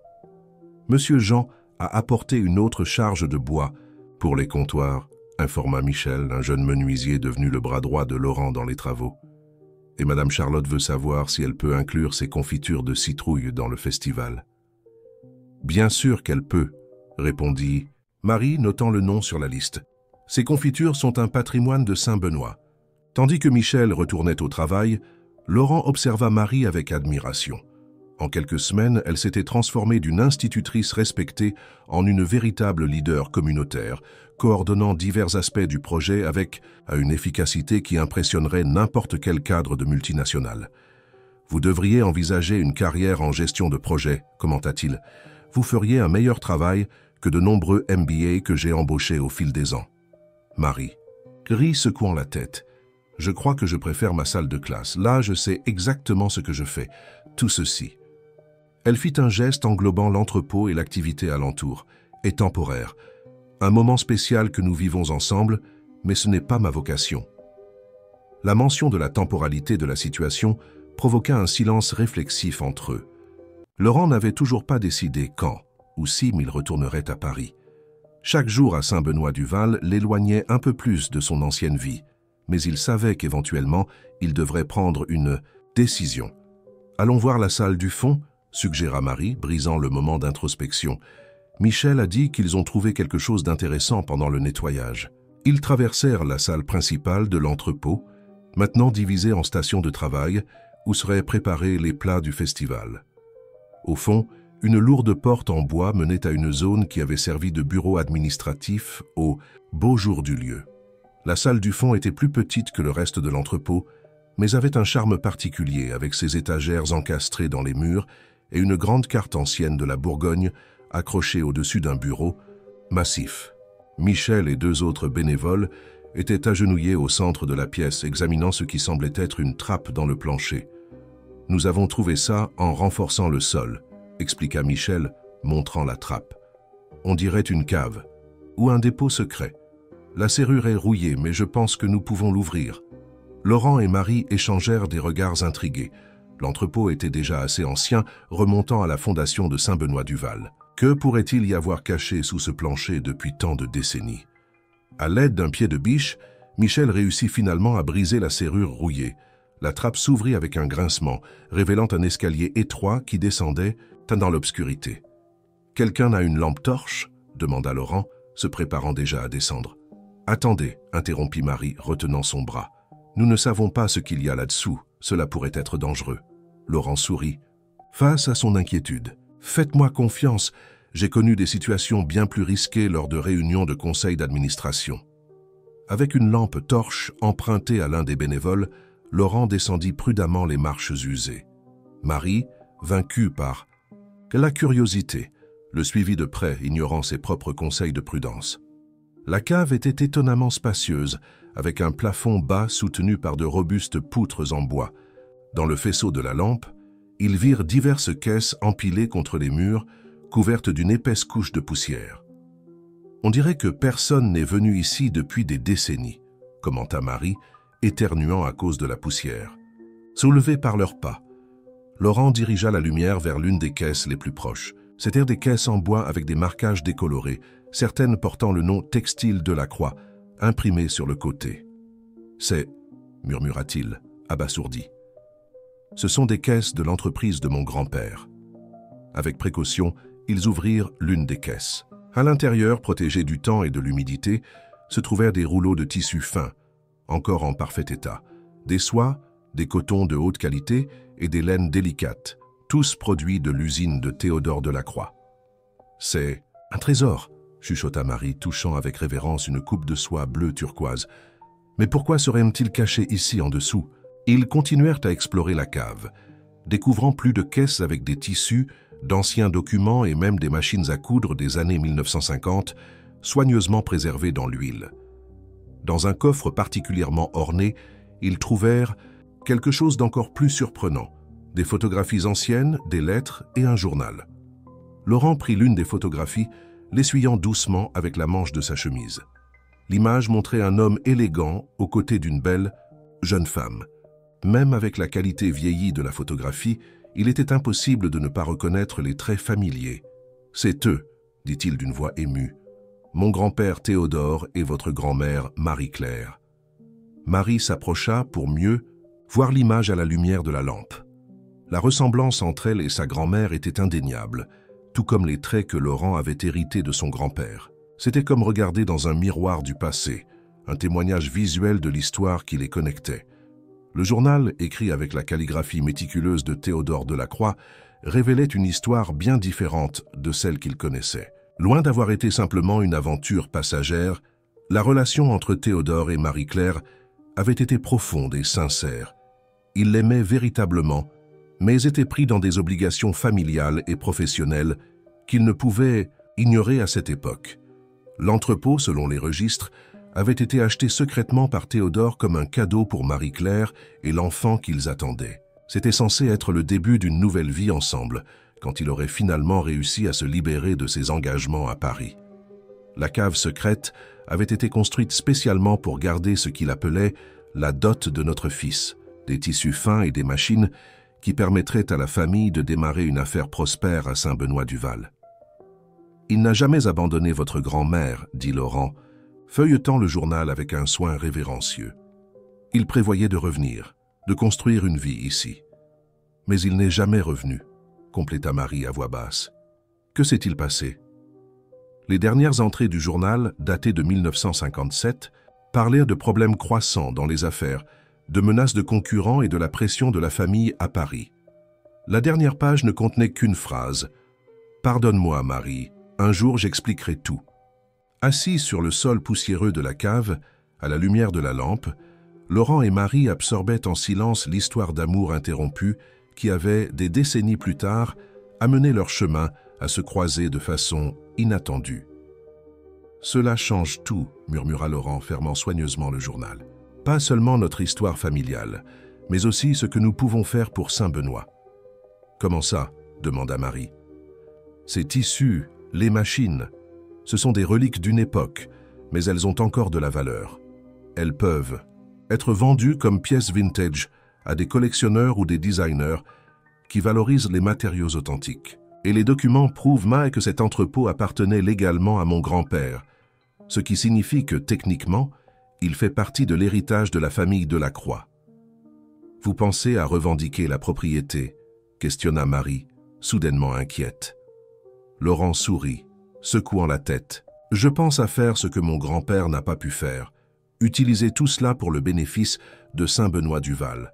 Monsieur Jean a apporté une autre charge de bois pour les comptoirs, informa Michel, un jeune menuisier devenu le bras droit de Laurent dans les travaux. Et Madame Charlotte veut savoir si elle peut inclure ses confitures de citrouille dans le festival. Bien sûr qu'elle peut, répondit Marie, notant le nom sur la liste. Ces confitures sont un patrimoine de Saint-Benoît. Tandis que Michel retournait au travail, Laurent observa Marie avec admiration. En quelques semaines, elle s'était transformée d'une institutrice respectée en une véritable leader communautaire, coordonnant divers aspects du projet avec une efficacité qui impressionnerait n'importe quel cadre de multinationale. « Vous devriez envisager une carrière en gestion de projet », commenta-t-il. « Vous feriez un meilleur travail que de nombreux MBA que j'ai embauchés au fil des ans. » Marie rit, secouant la tête. « Je crois que je préfère ma salle de classe. Là, je sais exactement ce que je fais. Tout ceci. » Elle fit un geste englobant l'entrepôt et l'activité alentour, et temporaire. Un moment spécial que nous vivons ensemble, mais ce n'est pas ma vocation. La mention de la temporalité de la situation provoqua un silence réflexif entre eux. Laurent n'avait toujours pas décidé quand ou si il retournerait à Paris. Chaque jour à Saint-Benoît-du-Val l'éloignait un peu plus de son ancienne vie, mais il savait qu'éventuellement, il devrait prendre une décision. « Allons voir la salle du fond », suggéra Marie, brisant le moment d'introspection. Michel a dit qu'ils ont trouvé quelque chose d'intéressant pendant le nettoyage. Ils traversèrent la salle principale de l'entrepôt, maintenant divisée en station de travail, où seraient préparés les plats du festival. Au fond, une lourde porte en bois menait à une zone qui avait servi de bureau administratif au beau jour du lieu. La salle du fond était plus petite que le reste de l'entrepôt, mais avait un charme particulier avec ses étagères encastrées dans les murs et une grande carte ancienne de la Bourgogne accrochée au-dessus d'un bureau massif. Michel et 2 autres bénévoles étaient agenouillés au centre de la pièce, examinant ce qui semblait être une trappe dans le plancher. « Nous avons trouvé ça en renforçant le sol », expliqua Michel, montrant la trappe. « On dirait une cave ou un dépôt secret. La serrure est rouillée, mais je pense que nous pouvons l'ouvrir. » Laurent et Marie échangèrent des regards intrigués. L'entrepôt était déjà assez ancien, remontant à la fondation de Saint-Benoît-du-Val. Que pourrait-il y avoir caché sous ce plancher depuis tant de décennies? À l'aide d'un pied de biche, Michel réussit finalement à briser la serrure rouillée. La trappe s'ouvrit avec un grincement, révélant un escalier étroit qui descendait dans l'obscurité. « Quelqu'un a une lampe torche ?» demanda Laurent, se préparant déjà à descendre. « Attendez » interrompit Marie, retenant son bras. « Nous ne savons pas ce qu'il y a là-dessous, cela pourrait être dangereux. » Laurent sourit. Face à son inquiétude, « Faites-moi confiance, j'ai connu des situations bien plus risquées lors de réunions de conseil d'administration. » Avec une lampe torche empruntée à l'un des bénévoles, Laurent descendit prudemment les marches usées. Marie, vaincue par la curiosité, le suivit de près, ignorant ses propres conseils de prudence. La cave était étonnamment spacieuse, avec un plafond bas soutenu par de robustes poutres en bois. Dans le faisceau de la lampe, ils virent diverses caisses empilées contre les murs, couvertes d'une épaisse couche de poussière. « On dirait que personne n'est venu ici depuis des décennies », commenta Marie, éternuant à cause de la poussière. Soulevés par leurs pas, Laurent dirigea la lumière vers l'une des caisses les plus proches. C'étaient des caisses en bois avec des marquages décolorés, certaines portant le nom Textile de la Croix, imprimé sur le côté. « C'est, » murmura-t-il, abasourdi. « Ce sont des caisses de l'entreprise de mon grand-père. » Avec précaution, ils ouvrirent l'une des caisses. À l'intérieur, protégés du temps et de l'humidité, se trouvèrent des rouleaux de tissu fin, encore en parfait état, des soies, des cotons de haute qualité et des laines délicates, tous produits de l'usine de Théodore Delacroix. « C'est un trésor !» chuchota Marie, touchant avec révérence une coupe de soie bleu turquoise. « Mais pourquoi serait-il caché ici en dessous ?» Ils continuèrent à explorer la cave, découvrant plus de caisses avec des tissus, d'anciens documents et même des machines à coudre des années 1950, soigneusement préservées dans l'huile. Dans un coffre particulièrement orné, ils trouvèrent quelque chose d'encore plus surprenant, des photographies anciennes, des lettres et un journal. Laurent prit l'une des photographies, l'essuyant doucement avec la manche de sa chemise. L'image montrait un homme élégant aux côtés d'une belle jeune femme. Même avec la qualité vieillie de la photographie, il était impossible de ne pas reconnaître les traits familiers. « C'est eux », dit-il d'une voix émue. « Mon grand-père Théodore et votre grand-mère Marie-Claire. » Marie s'approcha pour mieux voir l'image à la lumière de la lampe. La ressemblance entre elle et sa grand-mère était indéniable, tout comme les traits que Laurent avait hérités de son grand-père. C'était comme regarder dans un miroir du passé, un témoignage visuel de l'histoire qui les connectait. Le journal, écrit avec la calligraphie méticuleuse de Théodore Delacroix, révélait une histoire bien différente de celle qu'il connaissait. Loin d'avoir été simplement une aventure passagère, la relation entre Théodore et Marie-Claire avait été profonde et sincère. Il l'aimait véritablement, mais était pris dans des obligations familiales et professionnelles qu'il ne pouvait ignorer à cette époque. L'entrepôt, selon les registres, avait été acheté secrètement par Théodore comme un cadeau pour Marie-Claire et l'enfant qu'ils attendaient. C'était censé être le début d'une nouvelle vie ensemble, quand il aurait finalement réussi à se libérer de ses engagements à Paris. La cave secrète avait été construite spécialement pour garder ce qu'il appelait la dot de notre fils, des tissus fins et des machines qui permettraient à la famille de démarrer une affaire prospère à Saint-Benoît-du-Val. Il n'a jamais abandonné votre grand-mère, dit Laurent, feuilletant le journal avec un soin révérencieux. Il prévoyait de revenir, de construire une vie ici. Mais il n'est jamais revenu, compléta Marie à voix basse. Que s'est-il passé? Les dernières entrées du journal, datées de 1957, parlaient de problèmes croissants dans les affaires, de menaces de concurrents et de la pression de la famille à Paris. La dernière page ne contenait qu'une phrase. « Pardonne-moi, Marie, un jour j'expliquerai tout. » Assis sur le sol poussiéreux de la cave, à la lumière de la lampe, Laurent et Marie absorbaient en silence l'histoire d'amour interrompue qui avait, des décennies plus tard, amené leur chemin à se croiser de façon inattendue. « Cela change tout, » murmura Laurent, fermant soigneusement le journal. « Pas seulement notre histoire familiale, mais aussi ce que nous pouvons faire pour Saint-Benoît. »« Comment ça ?» demanda Marie. « Ces tissus, les machines, ce sont des reliques d'une époque, mais elles ont encore de la valeur. Elles peuvent être vendues comme pièces vintage à des collectionneurs ou des designers qui valorisent les matériaux authentiques. Et les documents prouvent que cet entrepôt appartenait légalement à mon grand-père, ce qui signifie que, techniquement, il fait partie de l'héritage de la famille Delacroix. Vous pensez à revendiquer la propriété ? Questionna Marie, soudainement inquiète. Laurent sourit, secouant la tête. Je pense à faire ce que mon grand-père n'a pas pu faire, utiliser tout cela pour le bénéfice de Saint-Benoît-du-Val.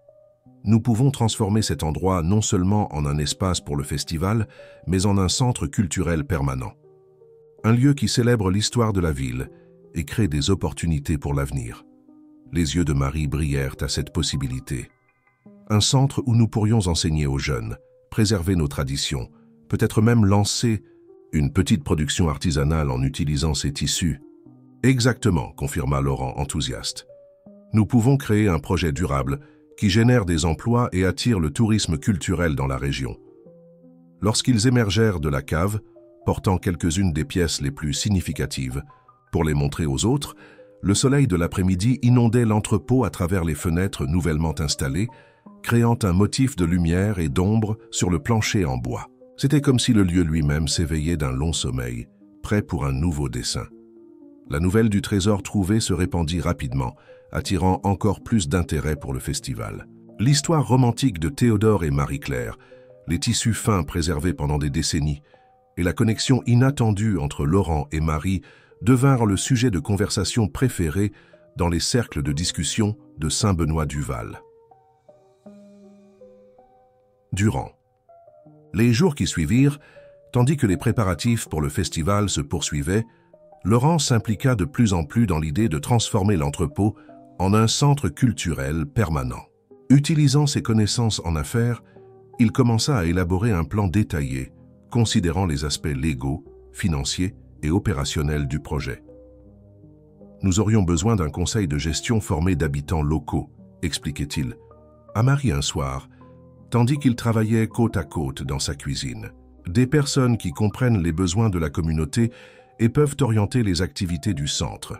Nous pouvons transformer cet endroit non seulement en un espace pour le festival, mais en un centre culturel permanent. Un lieu qui célèbre l'histoire de la ville et crée des opportunités pour l'avenir. Les yeux de Marie brillèrent à cette possibilité. Un centre où nous pourrions enseigner aux jeunes, préserver nos traditions, peut-être même lancer une petite production artisanale en utilisant ces tissus. Exactement, confirma Laurent, enthousiaste. Nous pouvons créer un projet durable qui génère des emplois et attire le tourisme culturel dans la région. Lorsqu'ils émergèrent de la cave, portant quelques-unes des pièces les plus significatives, pour les montrer aux autres, le soleil de l'après-midi inondait l'entrepôt à travers les fenêtres nouvellement installées, créant un motif de lumière et d'ombre sur le plancher en bois. C'était comme si le lieu lui-même s'éveillait d'un long sommeil, prêt pour un nouveau dessin. La nouvelle du trésor trouvé se répandit rapidement, attirant encore plus d'intérêt pour le festival. L'histoire romantique de Théodore et Marie-Claire, les tissus fins préservés pendant des décennies, et la connexion inattendue entre Laurent et Marie devinrent le sujet de conversation préféré dans les cercles de discussion de Saint-Benoît-du-Val. Durant les jours qui suivirent, tandis que les préparatifs pour le festival se poursuivaient, Laurent s'impliqua de plus en plus dans l'idée de transformer l'entrepôt en un centre culturel permanent. Utilisant ses connaissances en affaires, il commença à élaborer un plan détaillé, considérant les aspects légaux, financiers et opérationnels du projet. Nous aurions besoin d'un conseil de gestion formé d'habitants locaux, expliquait-il, à Marie un soir, tandis qu'il travaillait côte à côte dans sa cuisine. Des personnes qui comprennent les besoins de la communauté et peuvent orienter les activités du centre.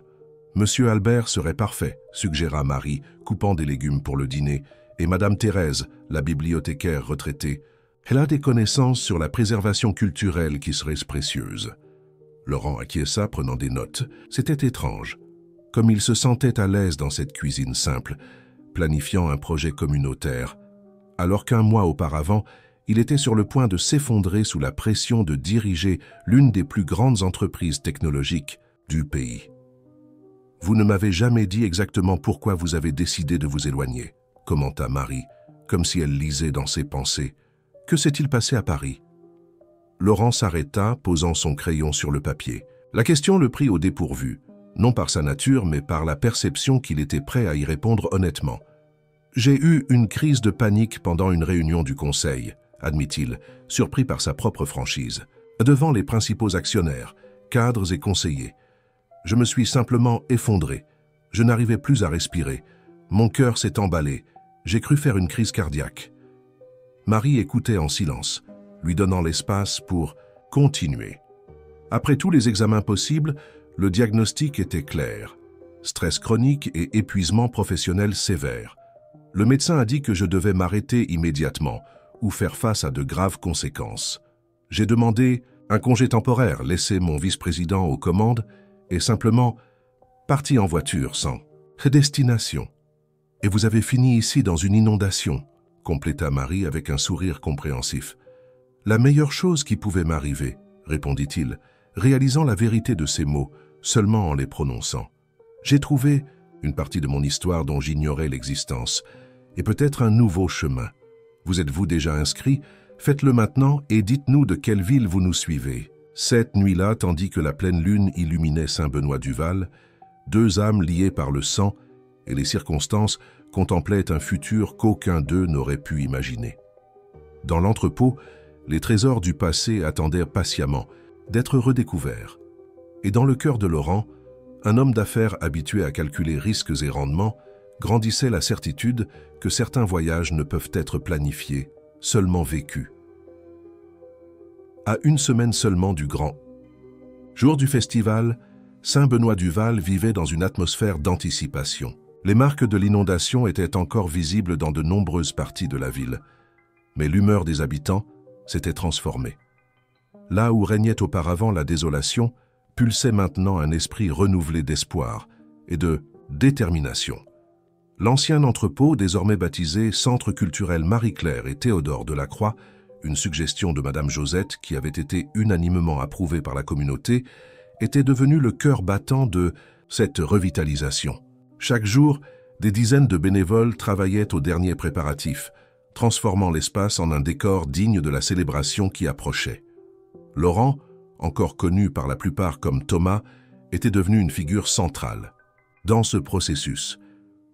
Monsieur Albert serait parfait, suggéra Marie, coupant des légumes pour le dîner, et Madame Thérèse, la bibliothécaire retraitée. Elle a des connaissances sur la préservation culturelle qui seraient précieuses. Laurent acquiesça, prenant des notes. C'était étrange, comme il se sentait à l'aise dans cette cuisine simple, planifiant un projet communautaire, alors qu'un mois auparavant, il était sur le point de s'effondrer sous la pression de diriger l'une des plus grandes entreprises technologiques du pays. « Vous ne m'avez jamais dit exactement pourquoi vous avez décidé de vous éloigner », commenta Marie, comme si elle lisait dans ses pensées. « Que s'est-il passé à Paris ?» Laurent s'arrêta, posant son crayon sur le papier. La question le prit au dépourvu, non par sa nature, mais par la perception qu'il était prêt à y répondre honnêtement. « J'ai eu une crise de panique pendant une réunion du conseil, » admit-il, surpris par sa propre franchise, devant les principaux actionnaires, cadres et conseillers. Je me suis simplement effondré. Je n'arrivais plus à respirer. Mon cœur s'est emballé. J'ai cru faire une crise cardiaque. Marie écoutait en silence, lui donnant l'espace pour continuer. Après tous les examens possibles, le diagnostic était clair. Stress chronique et épuisement professionnel sévère. Le médecin a dit que je devais m'arrêter immédiatement ou faire face à de graves conséquences. J'ai demandé Un congé temporaire, laissé mon vice-président aux commandes et simplement parti en voiture sans destination. Et vous avez fini ici dans une inondation, compléta Marie avec un sourire compréhensif. La meilleure chose qui pouvait m'arriver, répondit-il, réalisant la vérité de ces mots seulement en les prononçant. J'ai trouvé une partie de mon histoire dont j'ignorais l'existence, et peut-être un nouveau chemin. Vous êtes-vous déjà inscrit? Faites-le maintenant et dites-nous de quelle ville vous nous suivez. Cette nuit-là, tandis que la pleine lune illuminait Saint-Benoît-du-Val, deux âmes liées par le sang et les circonstances contemplaient un futur qu'aucun d'eux n'aurait pu imaginer. Dans l'entrepôt, les trésors du passé attendaient patiemment d'être redécouverts. Et dans le cœur de Laurent, un homme d'affaires habitué à calculer risques et rendements grandissait la certitude que certains voyages ne peuvent être planifiés, seulement vécus. À une semaine seulement du grand jour du festival, Saint-Benoît-du-Val vivait dans une atmosphère d'anticipation. Les marques de l'inondation étaient encore visibles dans de nombreuses parties de la ville, mais l'humeur des habitants s'était transformée. Là où régnait auparavant la désolation, pulsait maintenant un esprit renouvelé d'espoir et de détermination. L'ancien entrepôt, désormais baptisé Centre culturel Marie-Claire et Théodore Delacroix, une suggestion de Madame Josette qui avait été unanimement approuvée par la communauté, était devenu le cœur battant de cette revitalisation. Chaque jour, des dizaines de bénévoles travaillaient aux derniers préparatifs, transformant l'espace en un décor digne de la célébration qui approchait. Laurent, encore connu par la plupart comme Thomas, était devenu une figure centrale. Dans ce processus,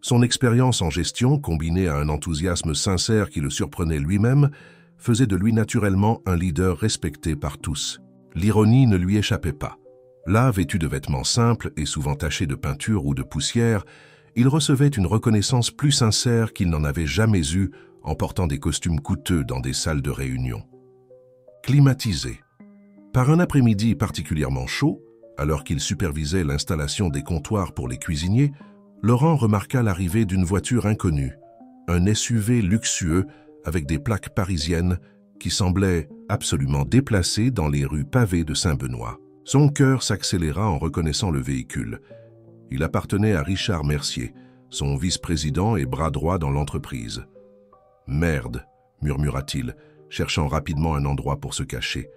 son expérience en gestion, combinée à un enthousiasme sincère qui le surprenait lui-même, faisait de lui naturellement un leader respecté par tous. L'ironie ne lui échappait pas. Là, vêtu de vêtements simples et souvent tachés de peinture ou de poussière, il recevait une reconnaissance plus sincère qu'il n'en avait jamais eue en portant des costumes coûteux dans des salles de réunion. Climatisé. Par un après-midi particulièrement chaud, alors qu'il supervisait l'installation des comptoirs pour les cuisiniers, Laurent remarqua l'arrivée d'une voiture inconnue, un SUV luxueux avec des plaques parisiennes qui semblait absolument déplacé dans les rues pavées de Saint-Benoît. Son cœur s'accéléra en reconnaissant le véhicule. Il appartenait à Richard Mercier, son vice-président et bras droit dans l'entreprise. « Merde », murmura-t-il, cherchant rapidement un endroit pour se cacher.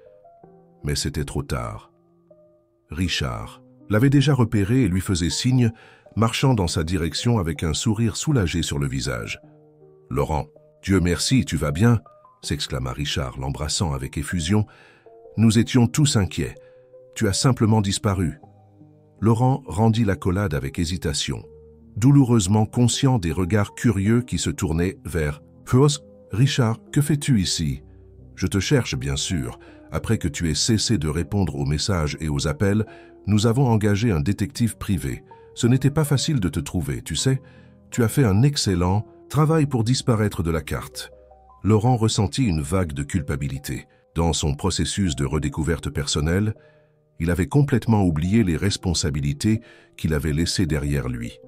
Mais c'était trop tard. Richard l'avait déjà repéré et lui faisait signe, marchant dans sa direction avec un sourire soulagé sur le visage. « Laurent, Dieu merci, tu vas bien ?» s'exclama Richard, l'embrassant avec effusion. « Nous étions tous inquiets. Tu as simplement disparu. » Laurent rendit l'accolade avec hésitation, douloureusement conscient des regards curieux qui se tournaient vers « Fos, Richard, que fais-tu ici ?»« Je te cherche, bien sûr. Après que tu aies cessé de répondre aux messages et aux appels, nous avons engagé un détective privé. Ce n'était pas facile de te trouver, tu sais. Tu as fait un excellent travail pour disparaître de la carte. » Laurent ressentit une vague de culpabilité. Dans son processus de redécouverte personnelle, il avait complètement oublié les responsabilités qu'il avait laissées derrière lui.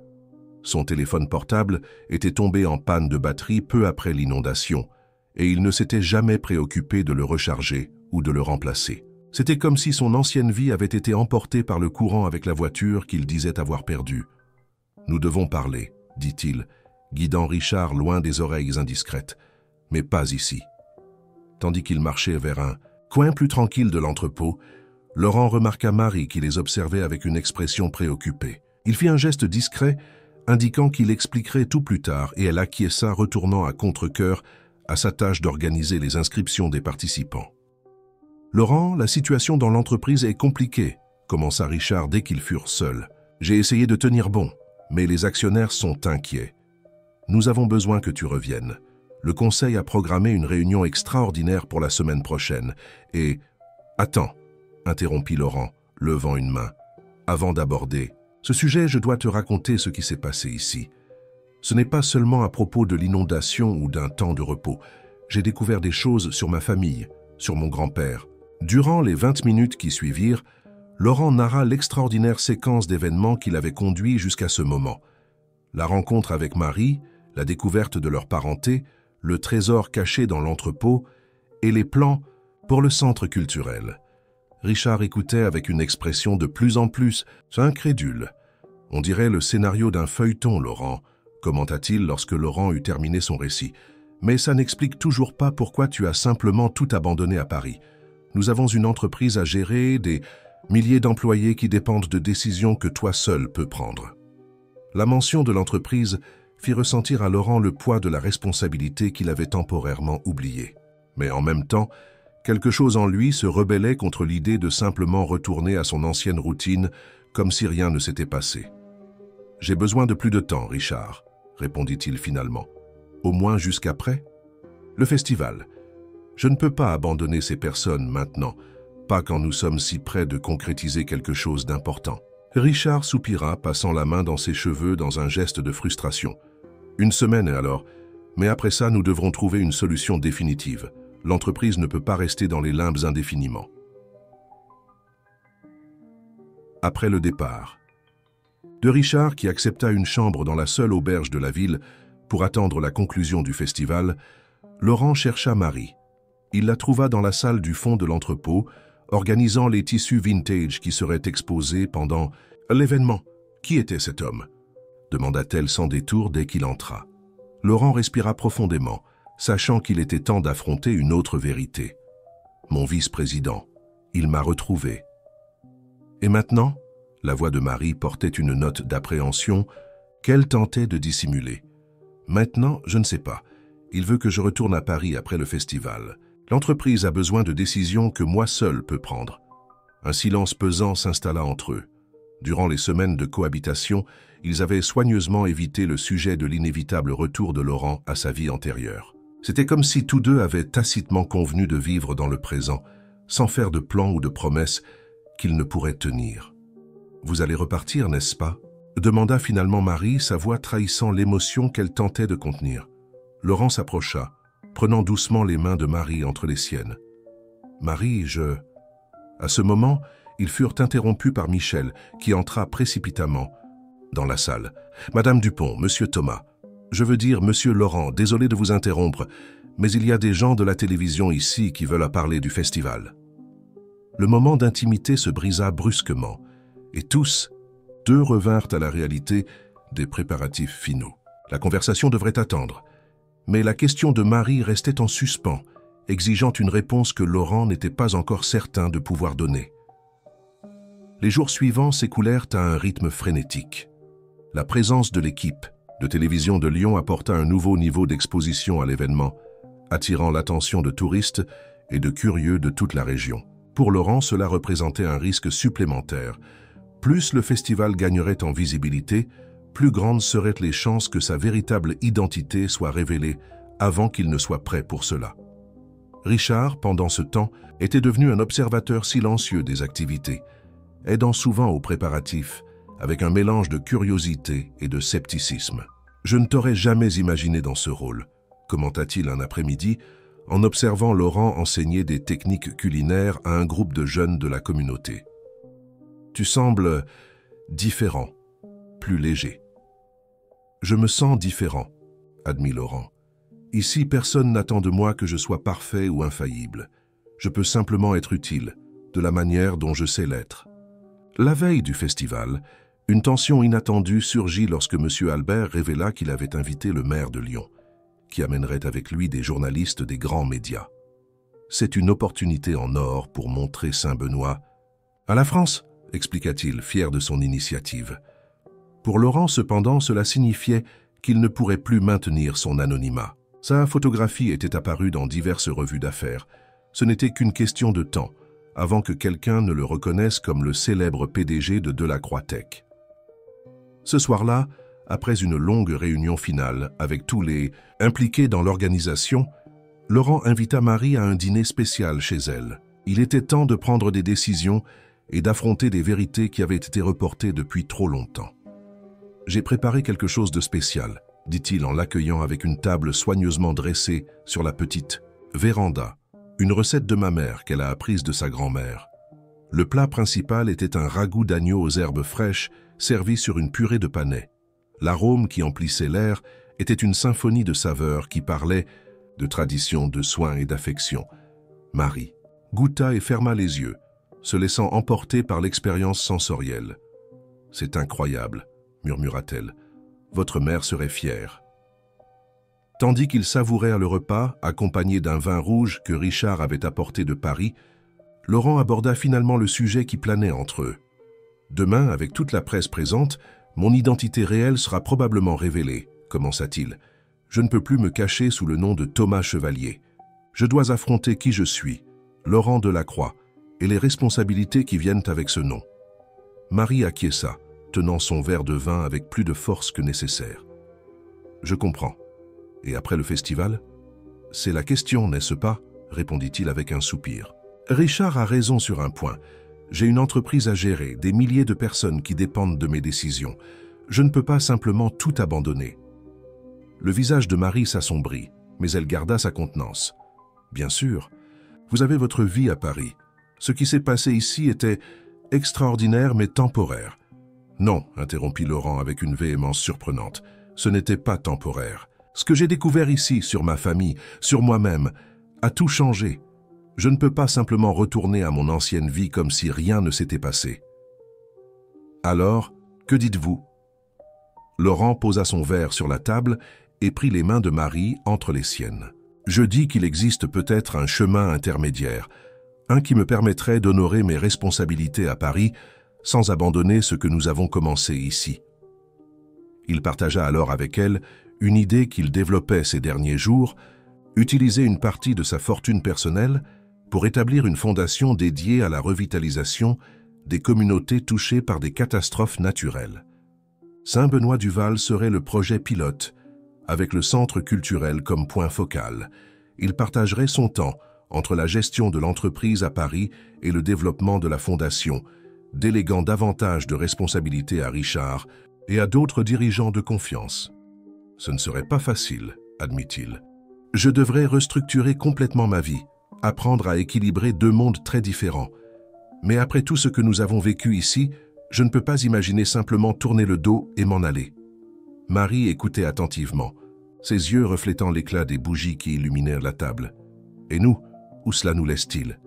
Son téléphone portable était tombé en panne de batterie peu après l'inondation, et il ne s'était jamais préoccupé de le recharger ou de le remplacer. C'était comme si son ancienne vie avait été emportée par le courant avec la voiture qu'il disait avoir perdue. « Nous devons parler », dit-il, guidant Richard loin des oreilles indiscrètes, mais pas ici. Tandis qu'il marchait vers un coin plus tranquille de l'entrepôt, Laurent remarqua Marie qui les observait avec une expression préoccupée. Il fit un geste discret, indiquant qu'il expliquerait tout plus tard, et elle acquiesça, retournant à contre-cœur à sa tâche d'organiser les inscriptions des participants. « Laurent, la situation dans l'entreprise est compliquée », commença Richard dès qu'ils furent seuls. « J'ai essayé de tenir bon, mais les actionnaires sont inquiets. Nous avons besoin que tu reviennes. Le conseil a programmé une réunion extraordinaire pour la semaine prochaine, et... » « Attends », interrompit Laurent, levant une main. « Avant d'aborder ce sujet, je dois te raconter ce qui s'est passé ici. Ce n'est pas seulement à propos de l'inondation ou d'un temps de repos. J'ai découvert des choses sur ma famille, sur mon grand-père. » Durant les 20 minutes qui suivirent, Laurent narra l'extraordinaire séquence d'événements qui l'avait conduit jusqu'à ce moment. La rencontre avec Marie, la découverte de leur parenté, le trésor caché dans l'entrepôt et les plans pour le centre culturel. Richard écoutait avec une expression de plus en plus incrédule. On dirait le scénario d'un feuilleton, Laurent, commenta-t-il lorsque Laurent eut terminé son récit. Mais ça n'explique toujours pas pourquoi tu as simplement tout abandonné à Paris. Nous avons une entreprise à gérer, des milliers d'employés qui dépendent de décisions que toi seul peux prendre. La mention de l'entreprise fit ressentir à Laurent le poids de la responsabilité qu'il avait temporairement oubliée. Mais en même temps, quelque chose en lui se rebellait contre l'idée de simplement retourner à son ancienne routine comme si rien ne s'était passé. « J'ai besoin de plus de temps, Richard, » répondit-il finalement. « Au moins jusqu'après ? Le festival. Je ne peux pas abandonner ces personnes maintenant, pas quand nous sommes si près de concrétiser quelque chose d'important. » Richard soupira, passant la main dans ses cheveux dans un geste de frustration. « Une semaine alors, mais après ça nous devrons trouver une solution définitive. L'entreprise ne peut pas rester dans les limbes indéfiniment. » Après le départ de Richard, qui accepta une chambre dans la seule auberge de la ville pour attendre la conclusion du festival, Laurent chercha Marie. Il la trouva dans la salle du fond de l'entrepôt, organisant les tissus vintage qui seraient exposés pendant l'événement. « Qui était cet homme ?» demanda-t-elle sans détour dès qu'il entra. Laurent respira profondément, sachant qu'il était temps d'affronter une autre vérité. « Mon vice-président. Il m'a retrouvé. » Et maintenant, la voix de Marie portait une note d'appréhension qu'elle tentait de dissimuler. Maintenant, je ne sais pas. Il veut que je retourne à Paris après le festival. L'entreprise a besoin de décisions que moi seul peux prendre. Un silence pesant s'installa entre eux. Durant les semaines de cohabitation, ils avaient soigneusement évité le sujet de l'inévitable retour de Laurent à sa vie antérieure. C'était comme si tous deux avaient tacitement convenu de vivre dans le présent, sans faire de plans ou de promesses qu'ils ne pourraient tenir. « Vous allez repartir, n'est-ce pas ?» demanda finalement Marie, sa voix trahissant l'émotion qu'elle tentait de contenir. Laurent s'approcha, prenant doucement les mains de Marie entre les siennes. « Marie, je... » À ce moment, ils furent interrompus par Michel, qui entra précipitamment dans la salle. « Madame Dupont, Monsieur Thomas, je veux dire Monsieur Laurent, désolé de vous interrompre, mais il y a des gens de la télévision ici qui veulent parler du festival. » Le moment d'intimité se brisa brusquement, et tous deux revinrent à la réalité des préparatifs finaux. La conversation devrait attendre, mais la question de Marie restait en suspens, exigeant une réponse que Laurent n'était pas encore certain de pouvoir donner. Les jours suivants s'écoulèrent à un rythme frénétique. La présence de l'équipe de télévision de Lyon apporta un nouveau niveau d'exposition à l'événement, attirant l'attention de touristes et de curieux de toute la région. Pour Laurent, cela représentait un risque supplémentaire. Plus le festival gagnerait en visibilité, plus grandes seraient les chances que sa véritable identité soit révélée avant qu'il ne soit prêt pour cela. Richard, pendant ce temps, était devenu un observateur silencieux des activités, aidant souvent aux préparatifs, avec un mélange de curiosité et de scepticisme. « Je ne t'aurais jamais imaginé dans ce rôle », commenta-t-il un après-midi, en observant Laurent enseigner des techniques culinaires à un groupe de jeunes de la communauté. « Tu sembles différent, plus léger. »« Je me sens différent, » admit Laurent. « Ici, personne n'attend de moi que je sois parfait ou infaillible. Je peux simplement être utile, de la manière dont je sais l'être. » La veille du festival, une tension inattendue surgit lorsque M. Albert révéla qu'il avait invité le maire de Lyon, qui amènerait avec lui des journalistes des grands médias. C'est une opportunité en or pour montrer Saint-Benoît à la France, expliqua-t-il, fier de son initiative. Pour Laurent, cependant, cela signifiait qu'il ne pourrait plus maintenir son anonymat. Sa photographie était apparue dans diverses revues d'affaires. Ce n'était qu'une question de temps, avant que quelqu'un ne le reconnaisse comme le célèbre PDG de Delacroix Tech. Ce soir-là, après une longue réunion finale avec tous les impliqués dans l'organisation, Laurent invita Marie à un dîner spécial chez elle. Il était temps de prendre des décisions et d'affronter des vérités qui avaient été reportées depuis trop longtemps. « J'ai préparé quelque chose de spécial », dit-il en l'accueillant avec une table soigneusement dressée sur la petite véranda, une recette de ma mère qu'elle a apprise de sa grand-mère. Le plat principal était un ragoût d'agneau aux herbes fraîches servi sur une purée de panais. L'arôme qui emplissait l'air était une symphonie de saveurs qui parlait de tradition, de soins et d'affection. Marie goûta et ferma les yeux, se laissant emporter par l'expérience sensorielle. « C'est incroyable, » murmura-t-elle. « Votre mère serait fière. » Tandis qu'ils savourèrent le repas, accompagné d'un vin rouge que Richard avait apporté de Paris, Laurent aborda finalement le sujet qui planait entre eux. « Demain, avec toute la presse présente, mon identité réelle sera probablement révélée, » commença-t-il. « Je ne peux plus me cacher sous le nom de Thomas Chevalier. Je dois affronter qui je suis, Laurent Delacroix, et les responsabilités qui viennent avec ce nom. » Marie acquiesça, tenant son verre de vin avec plus de force que nécessaire. « Je comprends. Et après le festival ? » « C'est la question, n'est-ce pas ?» répondit-il avec un soupir. « Richard a raison sur un point. J'ai une entreprise à gérer, des milliers de personnes qui dépendent de mes décisions. Je ne peux pas simplement tout abandonner. » Le visage de Marie s'assombrit, mais elle garda sa contenance. « Bien sûr, vous avez votre vie à Paris. Ce qui s'est passé ici était extraordinaire mais temporaire. » « Non, » interrompit Laurent avec une véhémence surprenante. « Ce n'était pas temporaire. Ce que j'ai découvert ici, sur ma famille, sur moi-même, a tout changé. Je ne peux pas simplement retourner à mon ancienne vie comme si rien ne s'était passé. » « Alors, que dites-vous » Laurent posa son verre sur la table et prit les mains de Marie entre les siennes. « Je dis qu'il existe peut-être un chemin intermédiaire, un qui me permettrait d'honorer mes responsabilités à Paris sans abandonner ce que nous avons commencé ici. » Il partagea alors avec elle une idée qu'il développait ces derniers jours, utiliser une partie de sa fortune personnelle pour établir une fondation dédiée à la revitalisation des communautés touchées par des catastrophes naturelles. Saint-Benoît-du-Val serait le projet pilote, avec le centre culturel comme point focal. Il partagerait son temps entre la gestion de l'entreprise à Paris et le développement de la fondation, déléguant davantage de responsabilités à Richard et à d'autres dirigeants de confiance. « Ce ne serait pas facile, » admit-il. « Je devrais restructurer complètement ma vie, apprendre à équilibrer deux mondes très différents. Mais après tout ce que nous avons vécu ici, je ne peux pas imaginer simplement tourner le dos et m'en aller. » Marie écoutait attentivement, ses yeux reflétant l'éclat des bougies qui illuminèrent la table. « Et nous, où cela nous laisse-t-il »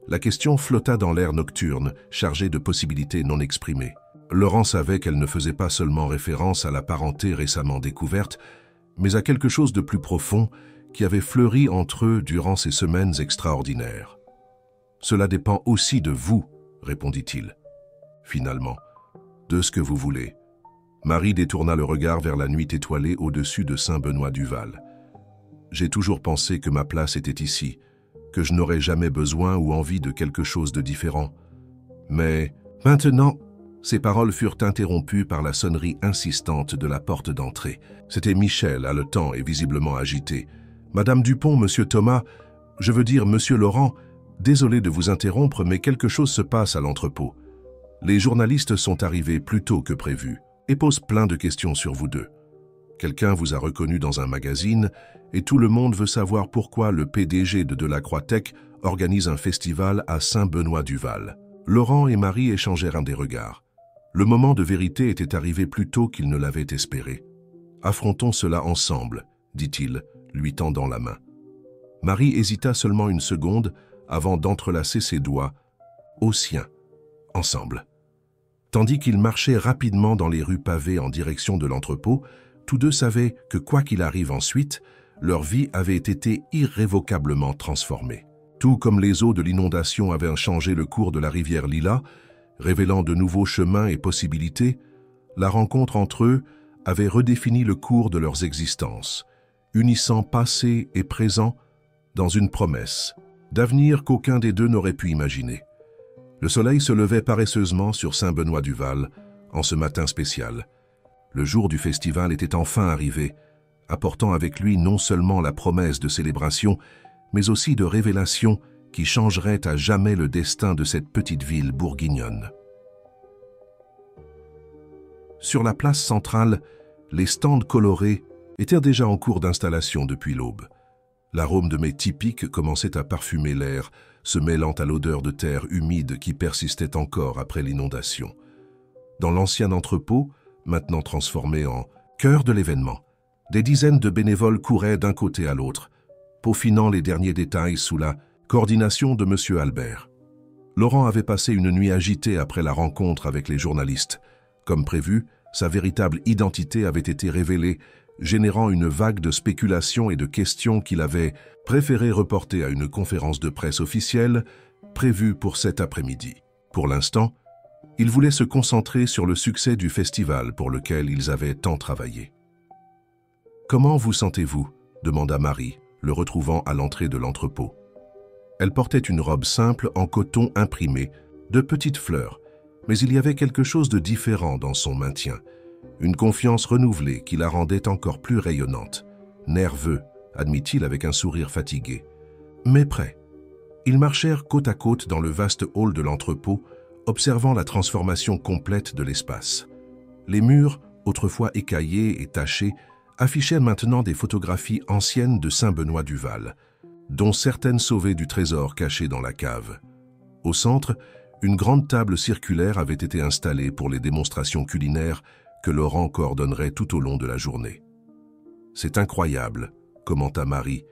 La question flotta dans l'air nocturne, chargé de possibilités non exprimées. Laurent savait qu'elle ne faisait pas seulement référence à la parenté récemment découverte, mais à quelque chose de plus profond qui avait fleuri entre eux durant ces semaines extraordinaires. « Cela dépend aussi de vous, » répondit-il. Finalement, « de ce que vous voulez. » Marie détourna le regard vers la nuit étoilée au-dessus de Saint-Benoît-du-Val. « J'ai toujours pensé que ma place était ici, que je n'aurais jamais besoin ou envie de quelque chose de différent. Mais maintenant... » Ses paroles furent interrompues par la sonnerie insistante de la porte d'entrée. C'était Michel, haletant et visiblement agité. « Madame Dupont, Monsieur Thomas, je veux dire Monsieur Laurent, désolé de vous interrompre, mais quelque chose se passe à l'entrepôt. Les journalistes sont arrivés plus tôt que prévu et posent plein de questions sur vous deux. Quelqu'un vous a reconnu dans un magazine et tout le monde veut savoir pourquoi le PDG de Delacroix Tech organise un festival à Saint-Benoît-du-Val. » Laurent et Marie échangèrent des regards. Le moment de vérité était arrivé plus tôt qu'ils ne l'avaient espéré. « Affrontons cela ensemble, » dit-il, lui tendant la main. Marie hésita seulement une seconde avant d'entrelacer ses doigts aux siens, ensemble. Tandis qu'ils marchaient rapidement dans les rues pavées en direction de l'entrepôt, tous deux savaient que quoi qu'il arrive ensuite, leur vie avait été irrévocablement transformée. Tout comme les eaux de l'inondation avaient changé le cours de la rivière Lila, révélant de nouveaux chemins et possibilités, la rencontre entre eux avait redéfini le cours de leurs existences, unissant passé et présent dans une promesse d'avenir qu'aucun des deux n'aurait pu imaginer. Le soleil se levait paresseusement sur Saint-Benoît-du-Val en ce matin spécial. Le jour du festival était enfin arrivé, apportant avec lui non seulement la promesse de célébration, mais aussi de révélation qui changerait à jamais le destin de cette petite ville bourguignonne. Sur la place centrale, les stands colorés étaient déjà en cours d'installation depuis l'aube. L'arôme de mets typique commençait à parfumer l'air, se mêlant à l'odeur de terre humide qui persistait encore après l'inondation. Dans l'ancien entrepôt, maintenant transformé en cœur de l'événement, des dizaines de bénévoles couraient d'un côté à l'autre, peaufinant les derniers détails sous la coordination de M. Albert. Laurent avait passé une nuit agitée après la rencontre avec les journalistes. Comme prévu, sa véritable identité avait été révélée, générant une vague de spéculations et de questions qu'il avait préféré reporter à une conférence de presse officielle prévue pour cet après-midi. Pour l'instant, il voulait se concentrer sur le succès du festival pour lequel ils avaient tant travaillé. « Comment vous sentez-vous » demanda Marie, le retrouvant à l'entrée de l'entrepôt. Elle portait une robe simple en coton imprimé, de petites fleurs, mais il y avait quelque chose de différent dans son maintien, une confiance renouvelée qui la rendait encore plus rayonnante. Nerveux, admit-il avec un sourire fatigué, mais prêt. Ils marchèrent côte à côte dans le vaste hall de l'entrepôt, observant la transformation complète de l'espace. Les murs, autrefois écaillés et tachés, affichaient maintenant des photographies anciennes de Saint-Benoît-du-Val, dont certaines sauvées du trésor caché dans la cave. Au centre, une grande table circulaire avait été installée pour les démonstrations culinaires que Laurent coordonnerait tout au long de la journée. « C'est incroyable », commenta Marie,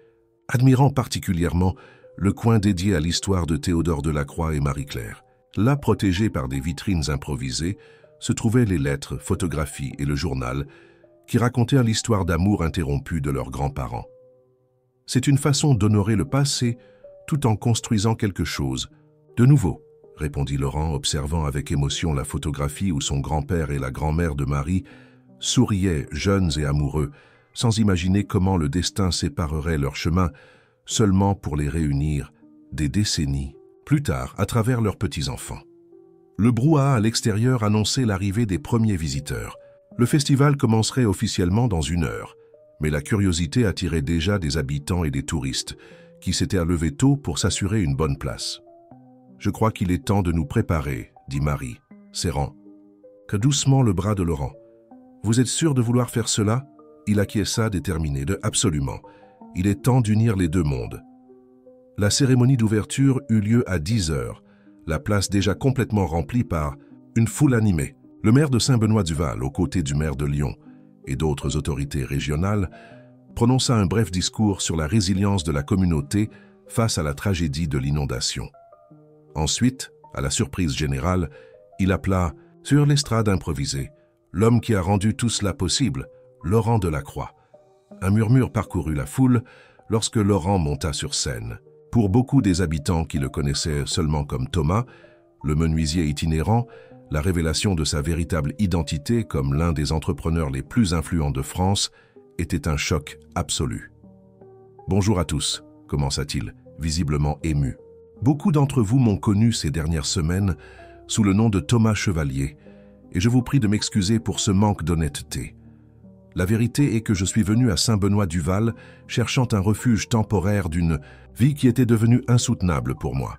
admirant particulièrement le coin dédié à l'histoire de Théodore Delacroix et Marie-Claire. Là, protégés par des vitrines improvisées, se trouvaient les lettres, photographies et le journal qui racontaient l'histoire d'amour interrompue de leurs grands-parents. C'est une façon d'honorer le passé tout en construisant quelque chose de nouveau, répondit Laurent, observant avec émotion la photographie où son grand-père et la grand-mère de Marie souriaient, jeunes et amoureux, sans imaginer comment le destin séparerait leurs chemins seulement pour les réunir des décennies plus tard à travers leurs petits-enfants. Le brouhaha à l'extérieur annonçait l'arrivée des premiers visiteurs. Le festival commencerait officiellement dans 1 heure, mais la curiosité attirait déjà des habitants et des touristes qui s'étaient levés tôt pour s'assurer une bonne place. « Je crois qu'il est temps de nous préparer, » dit Marie, serrant que doucement le bras de Laurent. « Vous êtes sûr de vouloir faire cela ?» Il acquiesça déterminé de « Absolument. Il est temps d'unir les deux mondes. » La cérémonie d'ouverture eut lieu à 10 heures, la place déjà complètement remplie par une foule animée. Le maire de Saint-Benoît-du-Val, aux côtés du maire de Lyon et d'autres autorités régionales, prononça un bref discours sur la résilience de la communauté face à la tragédie de l'inondation. Ensuite, à la surprise générale, il appela, sur l'estrade improvisée, l'homme qui a rendu tout cela possible, Laurent Delacroix. Un murmure parcourut la foule lorsque Laurent monta sur scène. Pour beaucoup des habitants qui le connaissaient seulement comme Thomas, le menuisier itinérant, la révélation de sa véritable identité comme l'un des entrepreneurs les plus influents de France était un choc absolu. « Bonjour à tous », commença-t-il, visiblement ému. « Beaucoup d'entre vous m'ont connu ces dernières semaines sous le nom de Thomas Chevalier, et je vous prie de m'excuser pour ce manque d'honnêteté. La vérité est que je suis venu à Saint-Benoît-du-Val cherchant un refuge temporaire d'une vie qui était devenue insoutenable pour moi.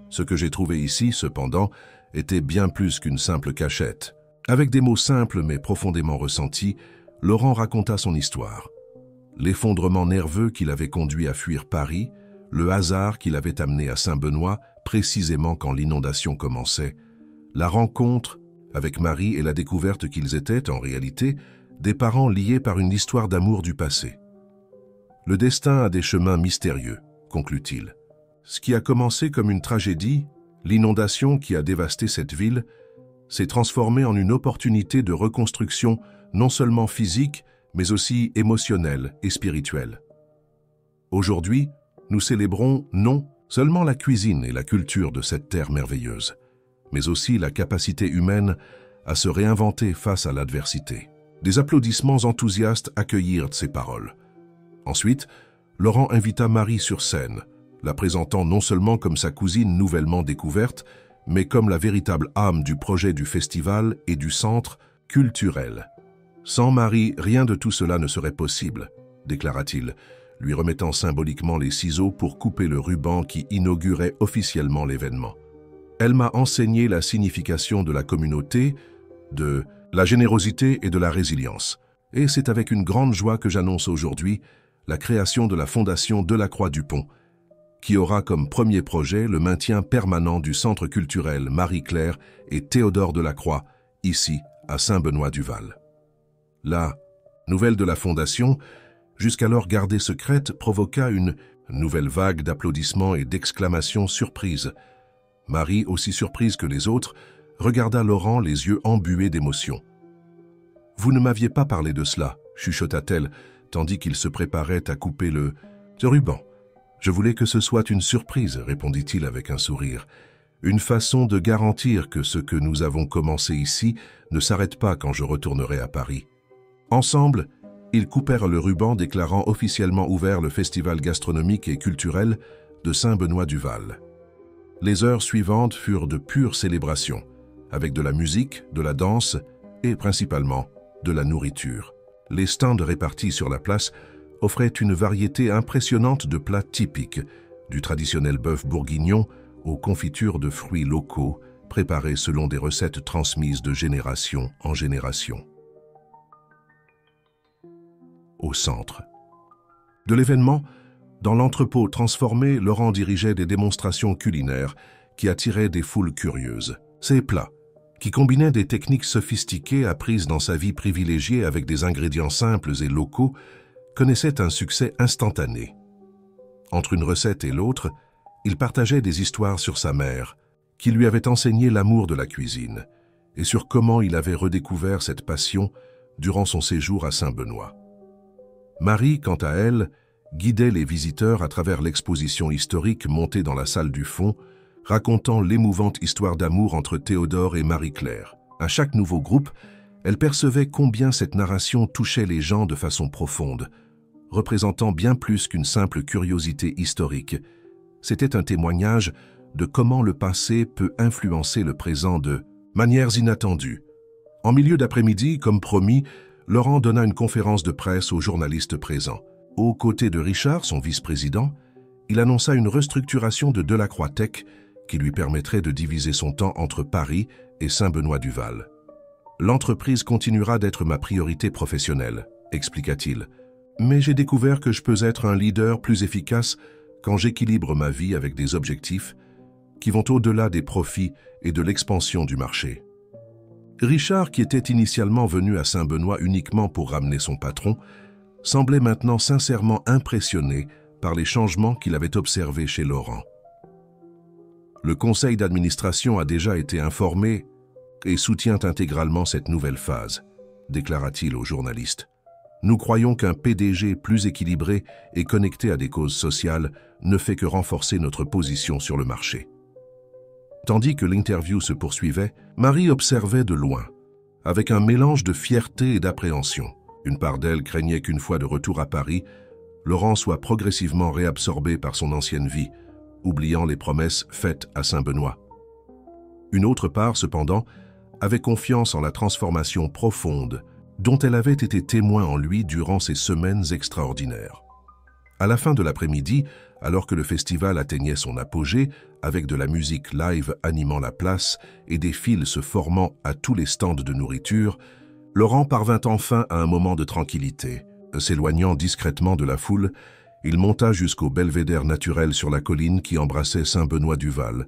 Ce que j'ai trouvé ici, cependant, était bien plus qu'une simple cachette. » Avec des mots simples mais profondément ressentis, Laurent raconta son histoire. L'effondrement nerveux qui l'avait conduit à fuir Paris, le hasard qui l'avait amené à Saint-Benoît, précisément quand l'inondation commençait, la rencontre avec Marie et la découverte qu'ils étaient, en réalité, des parents liés par une histoire d'amour du passé. « Le destin a des chemins mystérieux », conclut-il. Ce qui a commencé comme une tragédie, l'inondation qui a dévasté cette ville, s'est transformé en une opportunité de reconstruction non seulement physique, mais aussi émotionnelle et spirituelle. Aujourd'hui, nous célébrons non seulement la cuisine et la culture de cette terre merveilleuse, mais aussi la capacité humaine à se réinventer face à l'adversité. Des applaudissements enthousiastes accueillirent ces paroles. Ensuite, Laurent invita Marie sur scène, la présentant non seulement comme sa cousine nouvellement découverte, mais comme la véritable âme du projet du festival et du centre culturel. « Sans Marie, rien de tout cela ne serait possible », déclara-t-il, lui remettant symboliquement les ciseaux pour couper le ruban qui inaugurait officiellement l'événement. « Elle m'a enseigné la signification de la communauté, de la générosité et de la résilience. Et c'est avec une grande joie que j'annonce aujourd'hui la création de la Fondation Delacroix-Dupont, qui aura comme premier projet le maintien permanent du centre culturel Marie-Claire et Théodore Delacroix, ici à Saint-Benoît-du-Val. » La nouvelle de la Fondation, jusqu'alors gardée secrète, provoqua une nouvelle vague d'applaudissements et d'exclamations surprises. Marie, aussi surprise que les autres, regarda Laurent les yeux embués d'émotion. « Vous ne m'aviez pas parlé de cela », chuchota-t-elle, tandis qu'il se préparait à couper le ruban. « Je voulais que ce soit une surprise », répondit-il avec un sourire. « Une façon de garantir que ce que nous avons commencé ici ne s'arrête pas quand je retournerai à Paris. » Ensemble, ils coupèrent le ruban déclarant officiellement ouvert le festival gastronomique et culturel de Saint-Benoît-du-Val. Les heures suivantes furent de pures célébrations, avec de la musique, de la danse et principalement de la nourriture. Les stands répartis sur la place offraient une variété impressionnante de plats typiques, du traditionnel bœuf bourguignon aux confitures de fruits locaux préparées selon des recettes transmises de génération en génération. Au centre de l'événement, dans l'entrepôt transformé, Laurent dirigeait des démonstrations culinaires qui attiraient des foules curieuses. Ces plats, qui combinaient des techniques sophistiquées apprises dans sa vie privilégiée avec des ingrédients simples et locaux, connaissaient un succès instantané. Entre une recette et l'autre, il partageait des histoires sur sa mère, qui lui avait enseigné l'amour de la cuisine, et sur comment il avait redécouvert cette passion durant son séjour à Saint-Benoît. Marie, quant à elle, guidait les visiteurs à travers l'exposition historique montée dans la salle du fond, racontant l'émouvante histoire d'amour entre Théodore et Marie-Claire. À chaque nouveau groupe, elle percevait combien cette narration touchait les gens de façon profonde, représentant bien plus qu'une simple curiosité historique. C'était un témoignage de comment le passé peut influencer le présent de manières inattendues. En milieu d'après-midi, comme promis, Laurent donna une conférence de presse aux journalistes présents. Aux côtés de Richard, son vice-président, il annonça une restructuration de Delacroix Tech qui lui permettrait de diviser son temps entre Paris et Saint-Benoît-du-Val. « L'entreprise continuera d'être ma priorité professionnelle », expliqua-t-il. « Mais j'ai découvert que je peux être un leader plus efficace quand j'équilibre ma vie avec des objectifs qui vont au-delà des profits et de l'expansion du marché. » Richard, qui était initialement venu à Saint-Benoît uniquement pour ramener son patron, semblait maintenant sincèrement impressionné par les changements qu'il avait observés chez Laurent. « Le conseil d'administration a déjà été informé et soutient intégralement cette nouvelle phase », déclara-t-il aux journalistes. « Nous croyons qu'un PDG plus équilibré et connecté à des causes sociales ne fait que renforcer notre position sur le marché. » Tandis que l'interview se poursuivait, Marie observait de loin, avec un mélange de fierté et d'appréhension. Une part d'elle craignait qu'une fois de retour à Paris, Laurent soit progressivement réabsorbé par son ancienne vie, oubliant les promesses faites à Saint-Benoît. Une autre part, cependant, avait confiance en la transformation profonde dont elle avait été témoin en lui durant ces semaines extraordinaires. À la fin de l'après-midi, alors que le festival atteignait son apogée, avec de la musique live animant la place et des files se formant à tous les stands de nourriture, Laurent parvint enfin à un moment de tranquillité. S'éloignant discrètement de la foule, il monta jusqu'au belvédère naturel sur la colline qui embrassait Saint-Benoît-du-Val,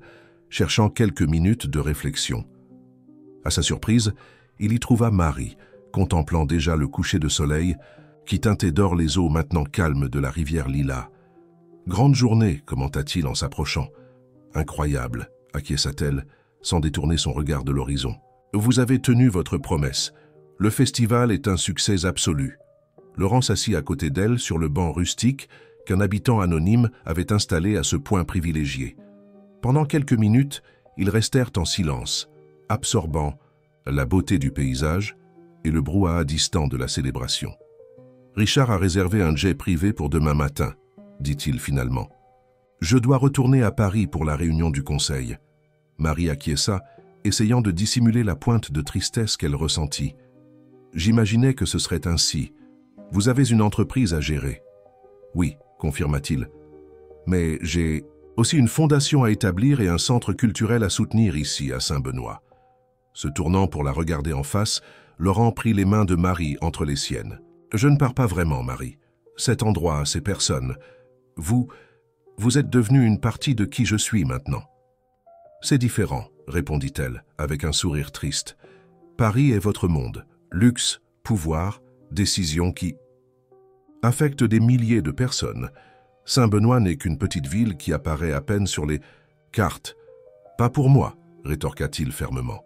cherchant quelques minutes de réflexion. À sa surprise, il y trouva Marie, contemplant déjà le coucher de soleil, qui teintait d'or les eaux maintenant calmes de la rivière Lila. « Grande journée », commenta-t-il en s'approchant. « Incroyable », acquiesça-t-elle, sans détourner son regard de l'horizon. « Vous avez tenu votre promesse. Le festival est un succès absolu. » Laurent s'assit à côté d'elle sur le banc rustique qu'un habitant anonyme avait installé à ce point privilégié. Pendant quelques minutes, ils restèrent en silence, absorbant la beauté du paysage et le brouhaha distant de la célébration. « Richard a réservé un jet privé pour demain matin, » dit-il finalement. « Je dois retourner à Paris pour la réunion du conseil. » Marie acquiesça, essayant de dissimuler la pointe de tristesse qu'elle ressentit. « J'imaginais que ce serait ainsi. Vous avez une entreprise à gérer. »« Oui, » confirma-t-il. « Mais j'ai aussi une fondation à établir et un centre culturel à soutenir ici, à Saint-Benoît. » Se tournant pour la regarder en face, Laurent prit les mains de Marie entre les siennes. « Je ne pars pas vraiment, Marie. Cet endroit, ces personnes, vous êtes devenue une partie de qui je suis maintenant. »« C'est différent, » répondit-elle, avec un sourire triste. « Paris est votre monde. Luxe, pouvoir, décisions qui affectent des milliers de personnes. Saint-Benoît n'est qu'une petite ville qui apparaît à peine sur les cartes. Pas pour moi, rétorqua-t-il fermement.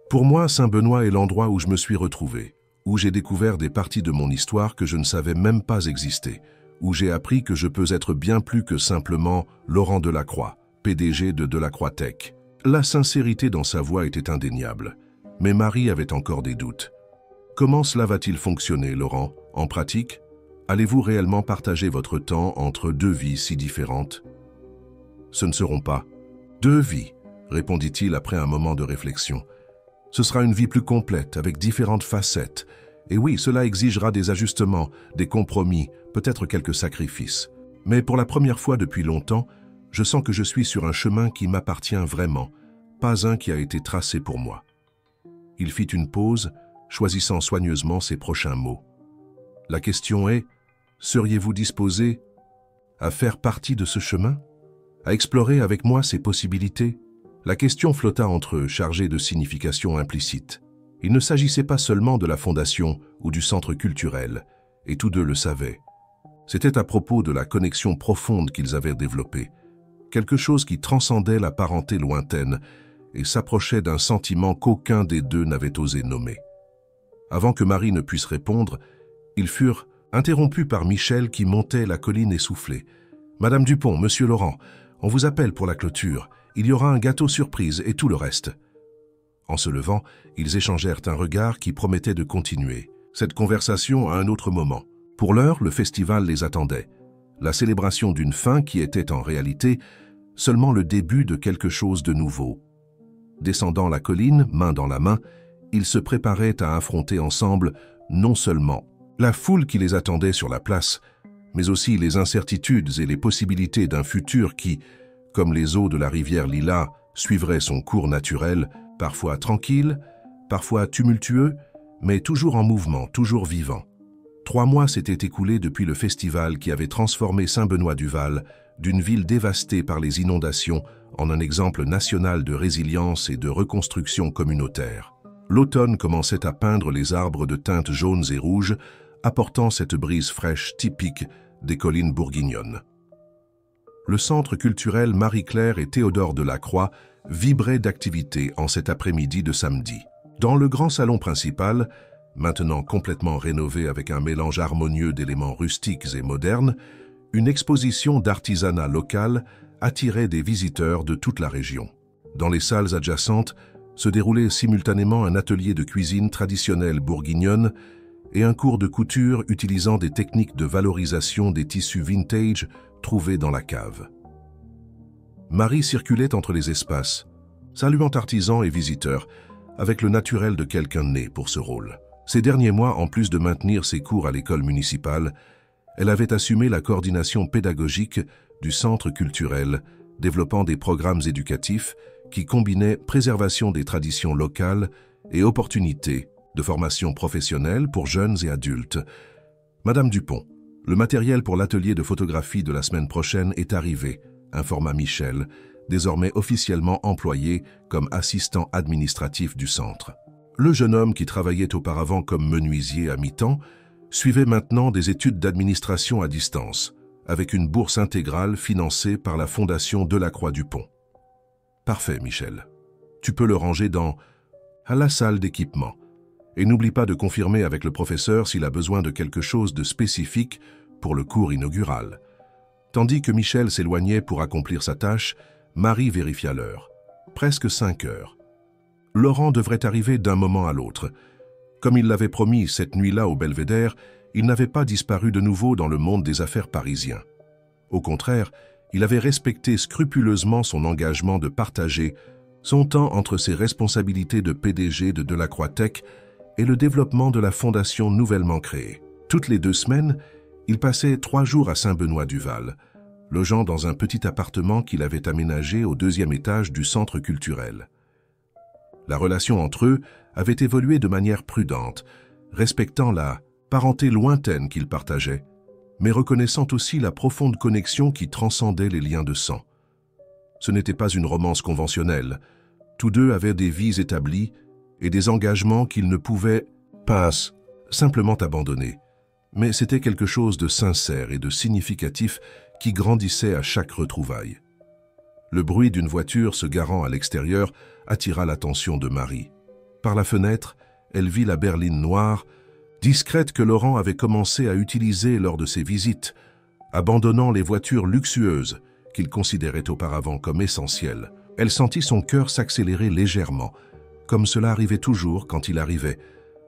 Pour moi, Saint-Benoît est l'endroit où je me suis retrouvé, où j'ai découvert des parties de mon histoire que je ne savais même pas exister, où j'ai appris que je peux être bien plus que simplement Laurent Delacroix, PDG de Delacroix Tech. La sincérité dans sa voix était indéniable, mais Marie avait encore des doutes. Comment cela va-t-il fonctionner, Laurent, en pratique? Allez-vous réellement partager votre temps entre deux vies si différentes? Ce ne seront pas deux vies, répondit-il après un moment de réflexion. Ce sera une vie plus complète, avec différentes facettes. Et oui, cela exigera des ajustements, des compromis, peut-être quelques sacrifices. Mais pour la première fois depuis longtemps, je sens que je suis sur un chemin qui m'appartient vraiment, pas un qui a été tracé pour moi. Il fit une pause, choisissant soigneusement ses prochains mots. La question est, seriez-vous disposé à faire partie de ce chemin? À explorer avec moi ces possibilités? La question flotta entre eux, chargée de signification implicite. Il ne s'agissait pas seulement de la fondation ou du centre culturel, et tous deux le savaient. C'était à propos de la connexion profonde qu'ils avaient développée, quelque chose qui transcendait la parenté lointaine et s'approchait d'un sentiment qu'aucun des deux n'avait osé nommer. Avant que Marie ne puisse répondre, ils furent interrompus par Michel qui montait la colline essoufflée. « Madame Dupont, Monsieur Laurent, on vous appelle pour la clôture. Il y aura un gâteau surprise et tout le reste. » En se levant, ils échangèrent un regard qui promettait de continuer cette conversation à un autre moment. Pour l'heure, le festival les attendait. La célébration d'une fin qui était en réalité seulement le début de quelque chose de nouveau. Descendant la colline, main dans la main, ils se préparaient à affronter ensemble non seulement la foule qui les attendait sur la place, mais aussi les incertitudes et les possibilités d'un futur qui, comme les eaux de la rivière Lila, suivrait son cours naturel, parfois tranquille, parfois tumultueux, mais toujours en mouvement, toujours vivant. 3 mois s'étaient écoulés depuis le festival qui avait transformé Saint-Benoît-du-Val d'une ville dévastée par les inondations en un exemple national de résilience et de reconstruction communautaire. L'automne commençait à peindre les arbres de teintes jaunes et rouges, apportant cette brise fraîche typique des collines bourguignonnes. Le centre culturel Marie-Claire et Théodore Delacroix vibrait d'activité en cet après-midi de samedi. Dans le grand salon principal, maintenant complètement rénové avec un mélange harmonieux d'éléments rustiques et modernes, une exposition d'artisanat local attirait des visiteurs de toute la région. Dans les salles adjacentes se déroulait simultanément un atelier de cuisine traditionnelle bourguignonne et un cours de couture utilisant des techniques de valorisation des tissus vintage trouvés dans la cave. Marie circulait entre les espaces, saluant artisans et visiteurs, avec le naturel de quelqu'un né pour ce rôle. Ces derniers mois, en plus de maintenir ses cours à l'école municipale, elle avait assumé la coordination pédagogique du centre culturel, développant des programmes éducatifs qui combinaient préservation des traditions locales et opportunités de formation professionnelle pour jeunes et adultes. Madame Dupont, le matériel pour l'atelier de photographie de la semaine prochaine est arrivé, informa Michel, désormais officiellement employé comme assistant administratif du centre. Le jeune homme qui travaillait auparavant comme menuisier à mi-temps suivait maintenant des études d'administration à distance, avec une bourse intégrale financée par la Fondation Delacroix-Dupont. Parfait, Michel. Tu peux le ranger à la salle d'équipement. Et n'oublie pas de confirmer avec le professeur s'il a besoin de quelque chose de spécifique pour le cours inaugural. Tandis que Michel s'éloignait pour accomplir sa tâche, Marie vérifia l'heure. Presque 5 heures. Laurent devrait arriver d'un moment à l'autre. Comme il l'avait promis cette nuit-là au Belvédère, il n'avait pas disparu de nouveau dans le monde des affaires parisien. Au contraire, il avait respecté scrupuleusement son engagement de partager son temps entre ses responsabilités de PDG de Delacroix Tech et le développement de la fondation nouvellement créée. Toutes les 2 semaines, il passait 3 jours à Saint-Benoît-du-Val, logeant dans un petit appartement qu'il avait aménagé au 2e étage du centre culturel. La relation entre eux avait évolué de manière prudente, respectant la parenté lointaine qu'ils partageaient, mais reconnaissant aussi la profonde connexion qui transcendait les liens de sang. Ce n'était pas une romance conventionnelle. Tous deux avaient des vies établies et des engagements qu'ils ne pouvaient pas simplement abandonner. Mais c'était quelque chose de sincère et de significatif qui grandissait à chaque retrouvaille. Le bruit d'une voiture se garant à l'extérieur attira l'attention de Marie. Par la fenêtre, elle vit la berline noire, discrète que Laurent avait commencé à utiliser lors de ses visites, abandonnant les voitures luxueuses qu'il considérait auparavant comme essentielles. Elle sentit son cœur s'accélérer légèrement, comme cela arrivait toujours quand il arrivait,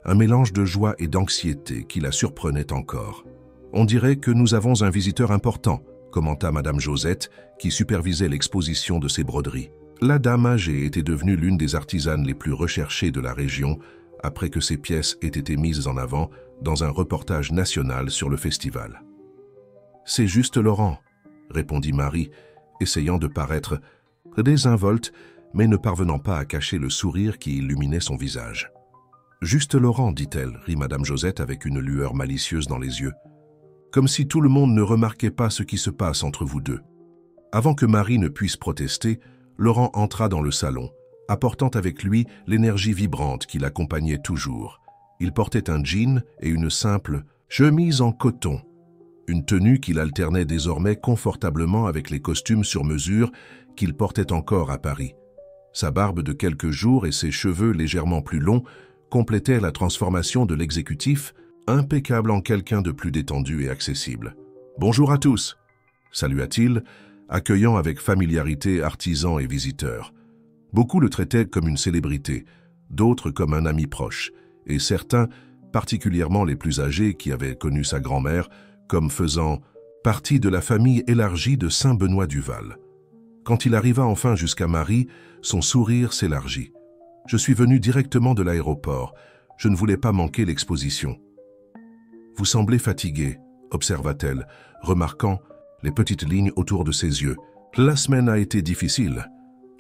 un mélange de joie et d'anxiété qui la surprenait encore. « On dirait que nous avons un visiteur important », commenta Madame Josette, qui supervisait l'exposition de ses broderies. La dame âgée était devenue l'une des artisanes les plus recherchées de la région après que ses pièces aient été mises en avant dans un reportage national sur le festival. « C'est juste Laurent », répondit Marie, essayant de paraître désinvolte, mais ne parvenant pas à cacher le sourire qui illuminait son visage. « Juste Laurent, dit-elle, rit Madame Josette avec une lueur malicieuse dans les yeux. Comme si tout le monde ne remarquait pas ce qui se passe entre vous deux. » Avant que Marie ne puisse protester, Laurent entra dans le salon, apportant avec lui l'énergie vibrante qui l'accompagnait toujours. Il portait un jean et une simple chemise en coton, une tenue qu'il alternait désormais confortablement avec les costumes sur mesure qu'il portait encore à Paris. Sa barbe de quelques jours et ses cheveux légèrement plus longs complétaient la transformation de l'exécutif, impeccable en quelqu'un de plus détendu et accessible. « Bonjour à tous !» salua-t-il, accueillant avec familiarité artisans et visiteurs. Beaucoup le traitaient comme une célébrité, d'autres comme un ami proche, et certains, particulièrement les plus âgés qui avaient connu sa grand-mère, comme faisant partie de la famille élargie de Saint-Benoît-du-Val. Quand il arriva enfin jusqu'à Marie, son sourire s'élargit. « Je suis venu directement de l'aéroport. Je ne voulais pas manquer l'exposition. »« Vous semblez fatigué, » observa-t-elle, remarquant les petites lignes autour de ses yeux. « La semaine a été difficile. »«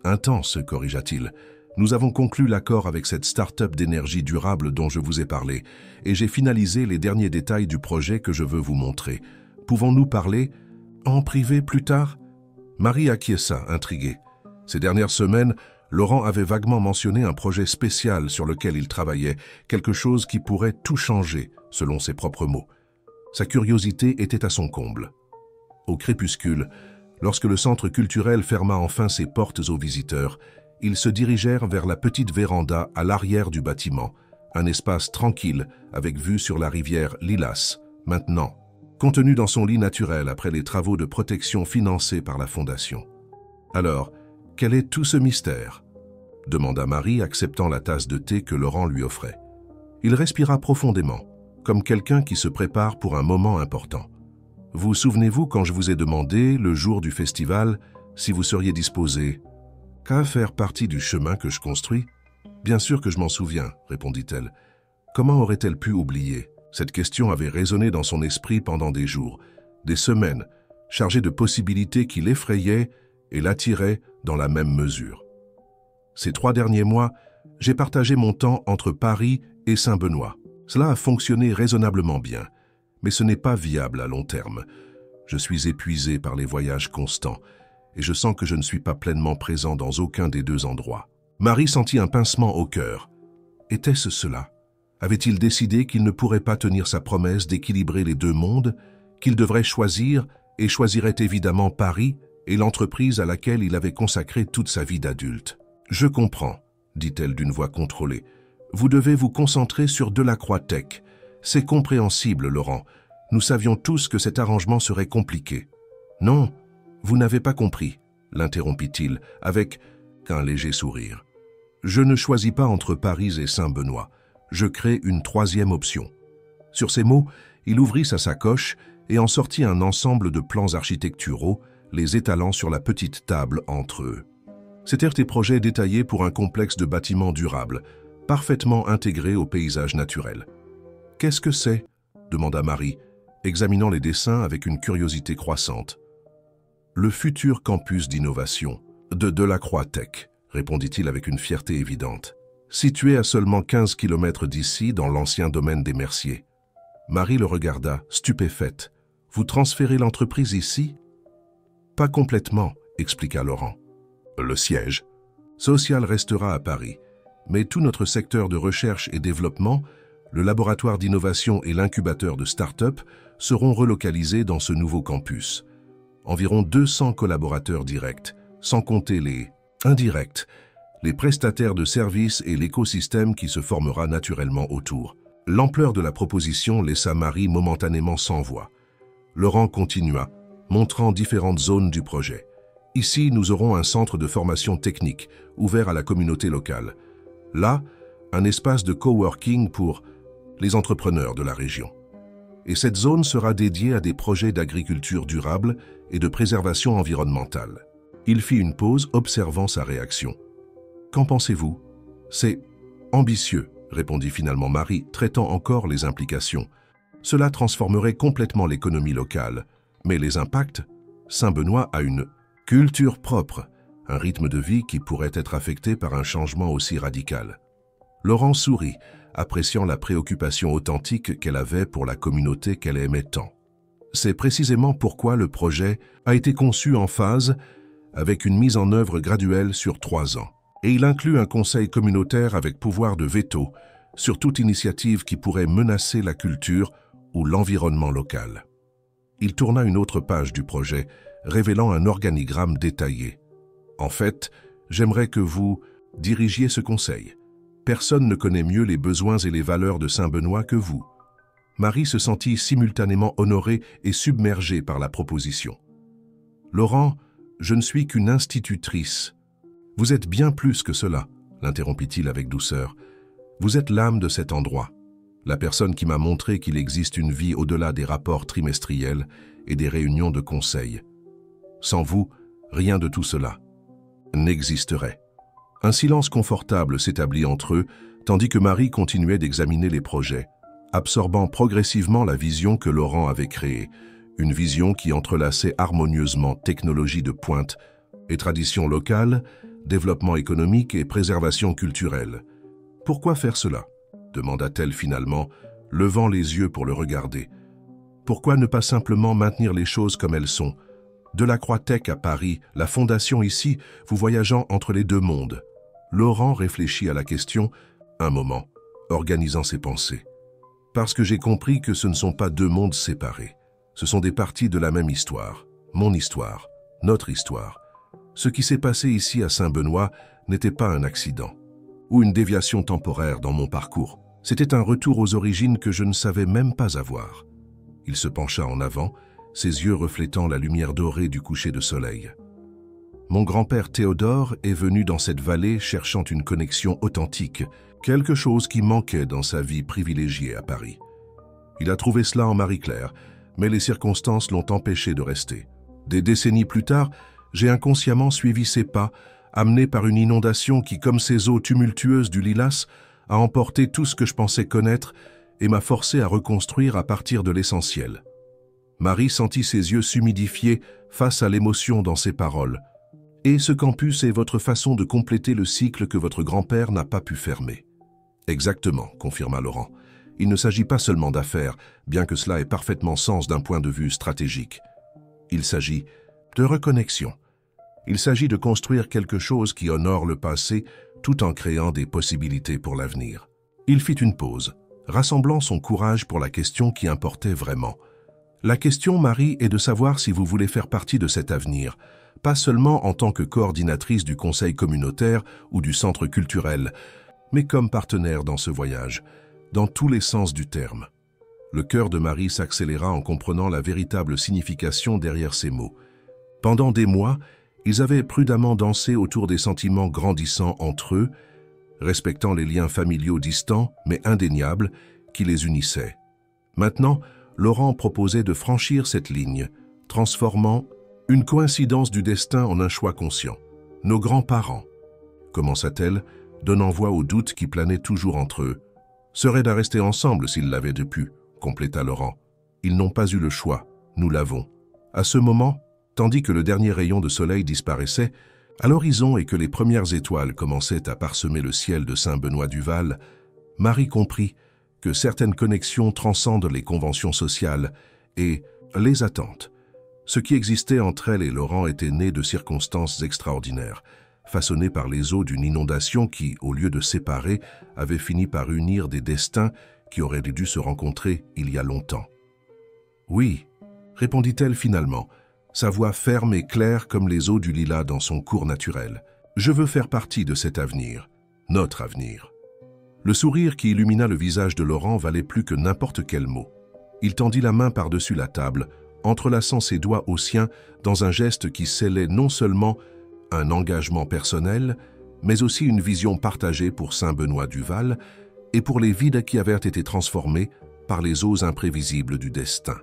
Intense, » corrigea-t-il. « Nous avons conclu l'accord avec cette start-up d'énergie durable dont je vous ai parlé, et j'ai finalisé les derniers détails du projet que je veux vous montrer. Pouvons-nous parler en privé plus tard ?» Marie acquiesça, intriguée. Ces dernières semaines, Laurent avait vaguement mentionné un projet spécial sur lequel il travaillait, quelque chose qui pourrait tout changer, selon ses propres mots. Sa curiosité était à son comble. Au crépuscule, lorsque le centre culturel ferma enfin ses portes aux visiteurs, ils se dirigèrent vers la petite véranda à l'arrière du bâtiment, un espace tranquille avec vue sur la rivière Lilas, maintenant, contenu dans son lit naturel après les travaux de protection financés par la Fondation. « Alors, quel est tout ce mystère ?» demanda Marie, acceptant la tasse de thé que Laurent lui offrait. Il respira profondément, comme quelqu'un qui se prépare pour un moment important. « Vous souvenez-vous quand je vous ai demandé, le jour du festival, si vous seriez disposé qu'à faire partie du chemin que je construis ? » « Bien sûr que je m'en souviens, » répondit-elle. Comment aurait-elle pu oublier ? Cette question avait résonné dans son esprit pendant des jours, des semaines, chargées de possibilités qui l'effrayaient et l'attiraient dans la même mesure. Ces 3 derniers mois, j'ai partagé mon temps entre Paris et Saint-Benoît. Cela a fonctionné raisonnablement bien, mais ce n'est pas viable à long terme. Je suis épuisé par les voyages constants et je sens que je ne suis pas pleinement présent dans aucun des 2 endroits. Marie sentit un pincement au cœur. Était-ce cela ? Avait-il décidé qu'il ne pourrait pas tenir sa promesse d'équilibrer les 2 mondes, qu'il devrait choisir et choisirait évidemment Paris et l'entreprise à laquelle il avait consacré toute sa vie d'adulte ? « Je comprends, » dit-elle d'une voix contrôlée. « Vous devez vous concentrer sur Delacroix Tech. C'est compréhensible, Laurent. Nous savions tous que cet arrangement serait compliqué. »« Non, vous n'avez pas compris, » l'interrompit-il, avec un léger sourire. « Je ne choisis pas entre Paris et Saint-Benoît. Je crée une 3e option. » Sur ces mots, il ouvrit sa sacoche et en sortit un ensemble de plans architecturaux, les étalant sur la petite table entre eux. C'étaient des projets détaillés pour un complexe de bâtiments durables, parfaitement intégrés au paysage naturel. « Qu'est-ce que c'est ?» demanda Marie, examinant les dessins avec une curiosité croissante. « Le futur campus d'innovation de Delacroix Tech, » répondit-il avec une fierté évidente. « Situé à seulement 15 km d'ici, dans l'ancien domaine des Merciers. » Marie le regarda, stupéfaite. « Vous transférez l'entreprise ici ?»« Pas complètement, » expliqua Laurent. « Le siège social restera à Paris, mais tout notre secteur de recherche et développement, le laboratoire d'innovation et l'incubateur de start-up seront relocalisés dans ce nouveau campus. Environ 200 collaborateurs directs, sans compter les indirects, les prestataires de services et l'écosystème qui se formera naturellement autour. L'ampleur de la proposition laissa Marie momentanément sans voix. Laurent continua, montrant différentes zones du projet. Ici, nous aurons un centre de formation technique, ouvert à la communauté locale. Là, un espace de coworking pour les entrepreneurs de la région. Et cette zone sera dédiée à des projets d'agriculture durable et de préservation environnementale. Il fit une pause, observant sa réaction. « Qu'en pensez-vous »« C'est ambitieux », répondit finalement Marie, traitant encore les implications. Cela transformerait complètement l'économie locale. Mais les impacts? Saint-Benoît a une culture propre, un rythme de vie qui pourrait être affecté par un changement aussi radical. Laurent sourit, appréciant la préoccupation authentique qu'elle avait pour la communauté qu'elle aimait tant. C'est précisément pourquoi le projet a été conçu en phase, avec une mise en œuvre graduelle sur 3 ans. Et il inclut un conseil communautaire avec pouvoir de veto sur toute initiative qui pourrait menacer la culture ou l'environnement local. Il tourna une autre page du projet, révélant un organigramme détaillé. « En fait, j'aimerais que vous dirigiez ce conseil. Personne ne connaît mieux les besoins et les valeurs de Saint-Benoît que vous. » Marie se sentit simultanément honorée et submergée par la proposition. « Laurent, je ne suis qu'une institutrice. »« Vous êtes bien plus que cela, » l'interrompit-il avec douceur. « Vous êtes l'âme de cet endroit, la personne qui m'a montré qu'il existe une vie au-delà des rapports trimestriels et des réunions de conseil. Sans vous, rien de tout cela n'existerait. » Un silence confortable s'établit entre eux, tandis que Marie continuait d'examiner les projets, absorbant progressivement la vision que Laurent avait créée, une vision qui entrelaçait harmonieusement technologie de pointe et traditions locales, développement économique et préservation culturelle. « Pourquoi faire cela ?» demanda-t-elle finalement, levant les yeux pour le regarder. « Pourquoi ne pas simplement maintenir les choses comme elles sont? De la Croix-Tech à Paris, la fondation ici, vous voyageant entre les deux mondes. » Laurent réfléchit à la question, un moment, organisant ses pensées. « Parce que j'ai compris que ce ne sont pas deux mondes séparés. Ce sont des parties de la même histoire. Mon histoire, notre histoire. Ce qui s'est passé ici à Saint-Benoît n'était pas un accident ou une déviation temporaire dans mon parcours. C'était un retour aux origines que je ne savais même pas avoir. » Il se pencha en avant, ses yeux reflétant la lumière dorée du coucher de soleil. « Mon grand-père Théodore est venu dans cette vallée cherchant une connexion authentique, quelque chose qui manquait dans sa vie privilégiée à Paris. Il a trouvé cela en Marie-Claire, mais les circonstances l'ont empêché de rester. Des décennies plus tard, j'ai inconsciemment suivi ses pas, amené par une inondation qui, comme ces eaux tumultueuses du Lilas, a emporté tout ce que je pensais connaître et m'a forcé à reconstruire à partir de l'essentiel. » Marie sentit ses yeux s'humidifier face à l'émotion dans ses paroles. « Et ce campus est votre façon de compléter le cycle que votre grand-père n'a pas pu fermer. » « Exactement, » confirma Laurent. « Il ne s'agit pas seulement d'affaires, bien que cela ait parfaitement sens d'un point de vue stratégique. Il s'agit de reconnexion. Il s'agit de construire quelque chose qui honore le passé tout en créant des possibilités pour l'avenir. » Il fit une pause, rassemblant son courage pour la question qui importait vraiment. « La question, Marie, est de savoir si vous voulez faire partie de cet avenir, pas seulement en tant que coordinatrice du conseil communautaire ou du centre culturel, mais comme partenaire dans ce voyage, dans tous les sens du terme. » Le cœur de Marie s'accéléra en comprenant la véritable signification derrière ces mots. Pendant des mois, ils avaient prudemment dansé autour des sentiments grandissants entre eux, respectant les liens familiaux distants mais indéniables qui les unissaient. Maintenant, Laurent proposait de franchir cette ligne, transformant une coïncidence du destin en un choix conscient. « Nos grands-parents », commença-t-elle, donnant voix aux doutes qui planaient toujours entre eux. « Seraient à rester ensemble s'ils l'avaient pu », compléta Laurent. « Ils n'ont pas eu le choix, nous l'avons. » À ce moment, tandis que le dernier rayon de soleil disparaissait à l'horizon et que les premières étoiles commençaient à parsemer le ciel de Saint-Benoît-du-Val, Marie comprit que certaines connexions transcendent les conventions sociales et les attentes. Ce qui existait entre elle et Laurent était né de circonstances extraordinaires, façonnées par les eaux d'une inondation qui, au lieu de séparer, avait fini par unir des destins qui auraient dû se rencontrer il y a longtemps. « Oui », répondit-elle finalement, sa voix ferme et claire comme les eaux du lilas dans son cours naturel. « Je veux faire partie de cet avenir, notre avenir. » Le sourire qui illumina le visage de Laurent valait plus que n'importe quel mot. Il tendit la main par-dessus la table, entrelaçant ses doigts aux siens dans un geste qui scellait non seulement un engagement personnel, mais aussi une vision partagée pour Saint-Benoît-du-Val et pour les vides qui avaient été transformés par les eaux imprévisibles du destin.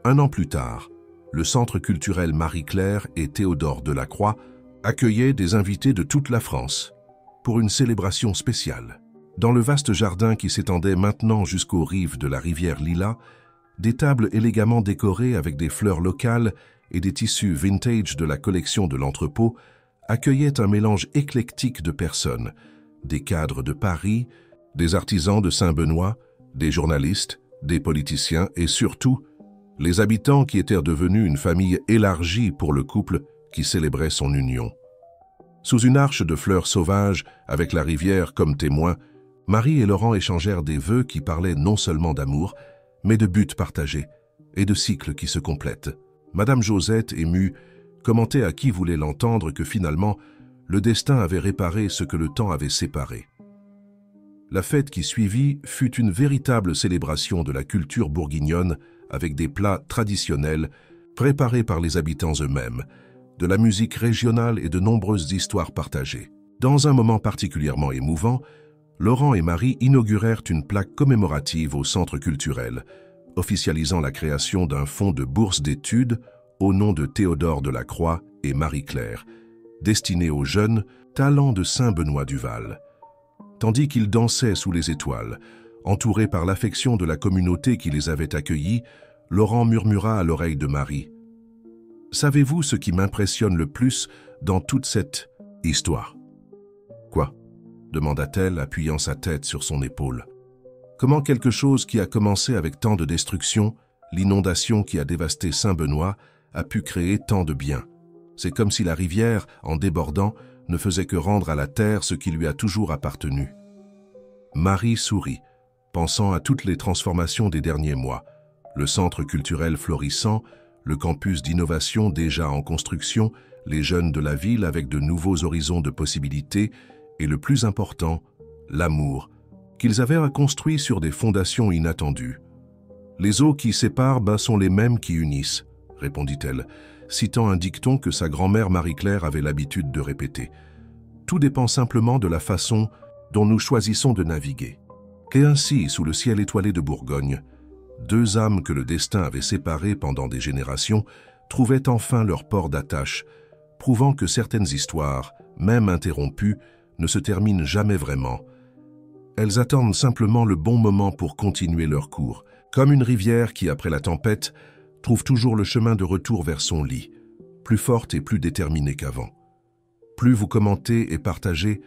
Un an plus tard, le Centre culturel Marie-Claire et Théodore Delacroix accueillait des invités de toute la France pour une célébration spéciale. Dans le vaste jardin qui s'étendait maintenant jusqu'aux rives de la rivière Lila, des tables élégamment décorées avec des fleurs locales et des tissus vintage de la collection de l'entrepôt accueillaient un mélange éclectique de personnes, des cadres de Paris, des artisans de Saint-Benoît, des journalistes, des politiciens et surtout les habitants qui étaient devenus une famille élargie pour le couple qui célébrait son union. Sous une arche de fleurs sauvages, avec la rivière comme témoin, Marie et Laurent échangèrent des vœux qui parlaient non seulement d'amour, mais de buts partagés et de cycles qui se complètent. Madame Josette, émue, commentait à qui voulait l'entendre que finalement, le destin avait réparé ce que le temps avait séparé. La fête qui suivit fut une véritable célébration de la culture bourguignonne avec des plats traditionnels préparés par les habitants eux-mêmes, de la musique régionale et de nombreuses histoires partagées. Dans un moment particulièrement émouvant, Laurent et Marie inaugurèrent une plaque commémorative au centre culturel, officialisant la création d'un fonds de bourse d'études au nom de Théodore Delacroix et Marie-Claire, destiné aux jeunes talents de Saint-Benoît-du-Val. Tandis qu'ils dansaient sous les étoiles, entourés par l'affection de la communauté qui les avait accueillis, Laurent murmura à l'oreille de Marie. « Savez-vous ce qui m'impressionne le plus dans toute cette histoire ?»« Quoi ?» demanda-t-elle, appuyant sa tête sur son épaule. « Comment quelque chose qui a commencé avec tant de destruction, l'inondation qui a dévasté Saint-Benoît, a pu créer tant de bien. C'est comme si la rivière, en débordant, ne faisait que rendre à la terre ce qui lui a toujours appartenu. » Marie sourit, pensant à toutes les transformations des derniers mois, le centre culturel florissant, le campus d'innovation déjà en construction, les jeunes de la ville avec de nouveaux horizons de possibilités et le plus important, l'amour, qu'ils avaient reconstruit sur des fondations inattendues. « Les eaux qui séparent sont les mêmes qui unissent », répondit-elle, citant un dicton que sa grand-mère Marie-Claire avait l'habitude de répéter. « Tout dépend simplement de la façon dont nous choisissons de naviguer. » Et ainsi, sous le ciel étoilé de Bourgogne, deux âmes que le destin avait séparées pendant des générations trouvaient enfin leur port d'attache, prouvant que certaines histoires, même interrompues, ne se terminent jamais vraiment. Elles attendent simplement le bon moment pour continuer leur cours, comme une rivière qui, après la tempête, trouve toujours le chemin de retour vers son lit, plus forte et plus déterminée qu'avant. Plus vous commentez et partagez,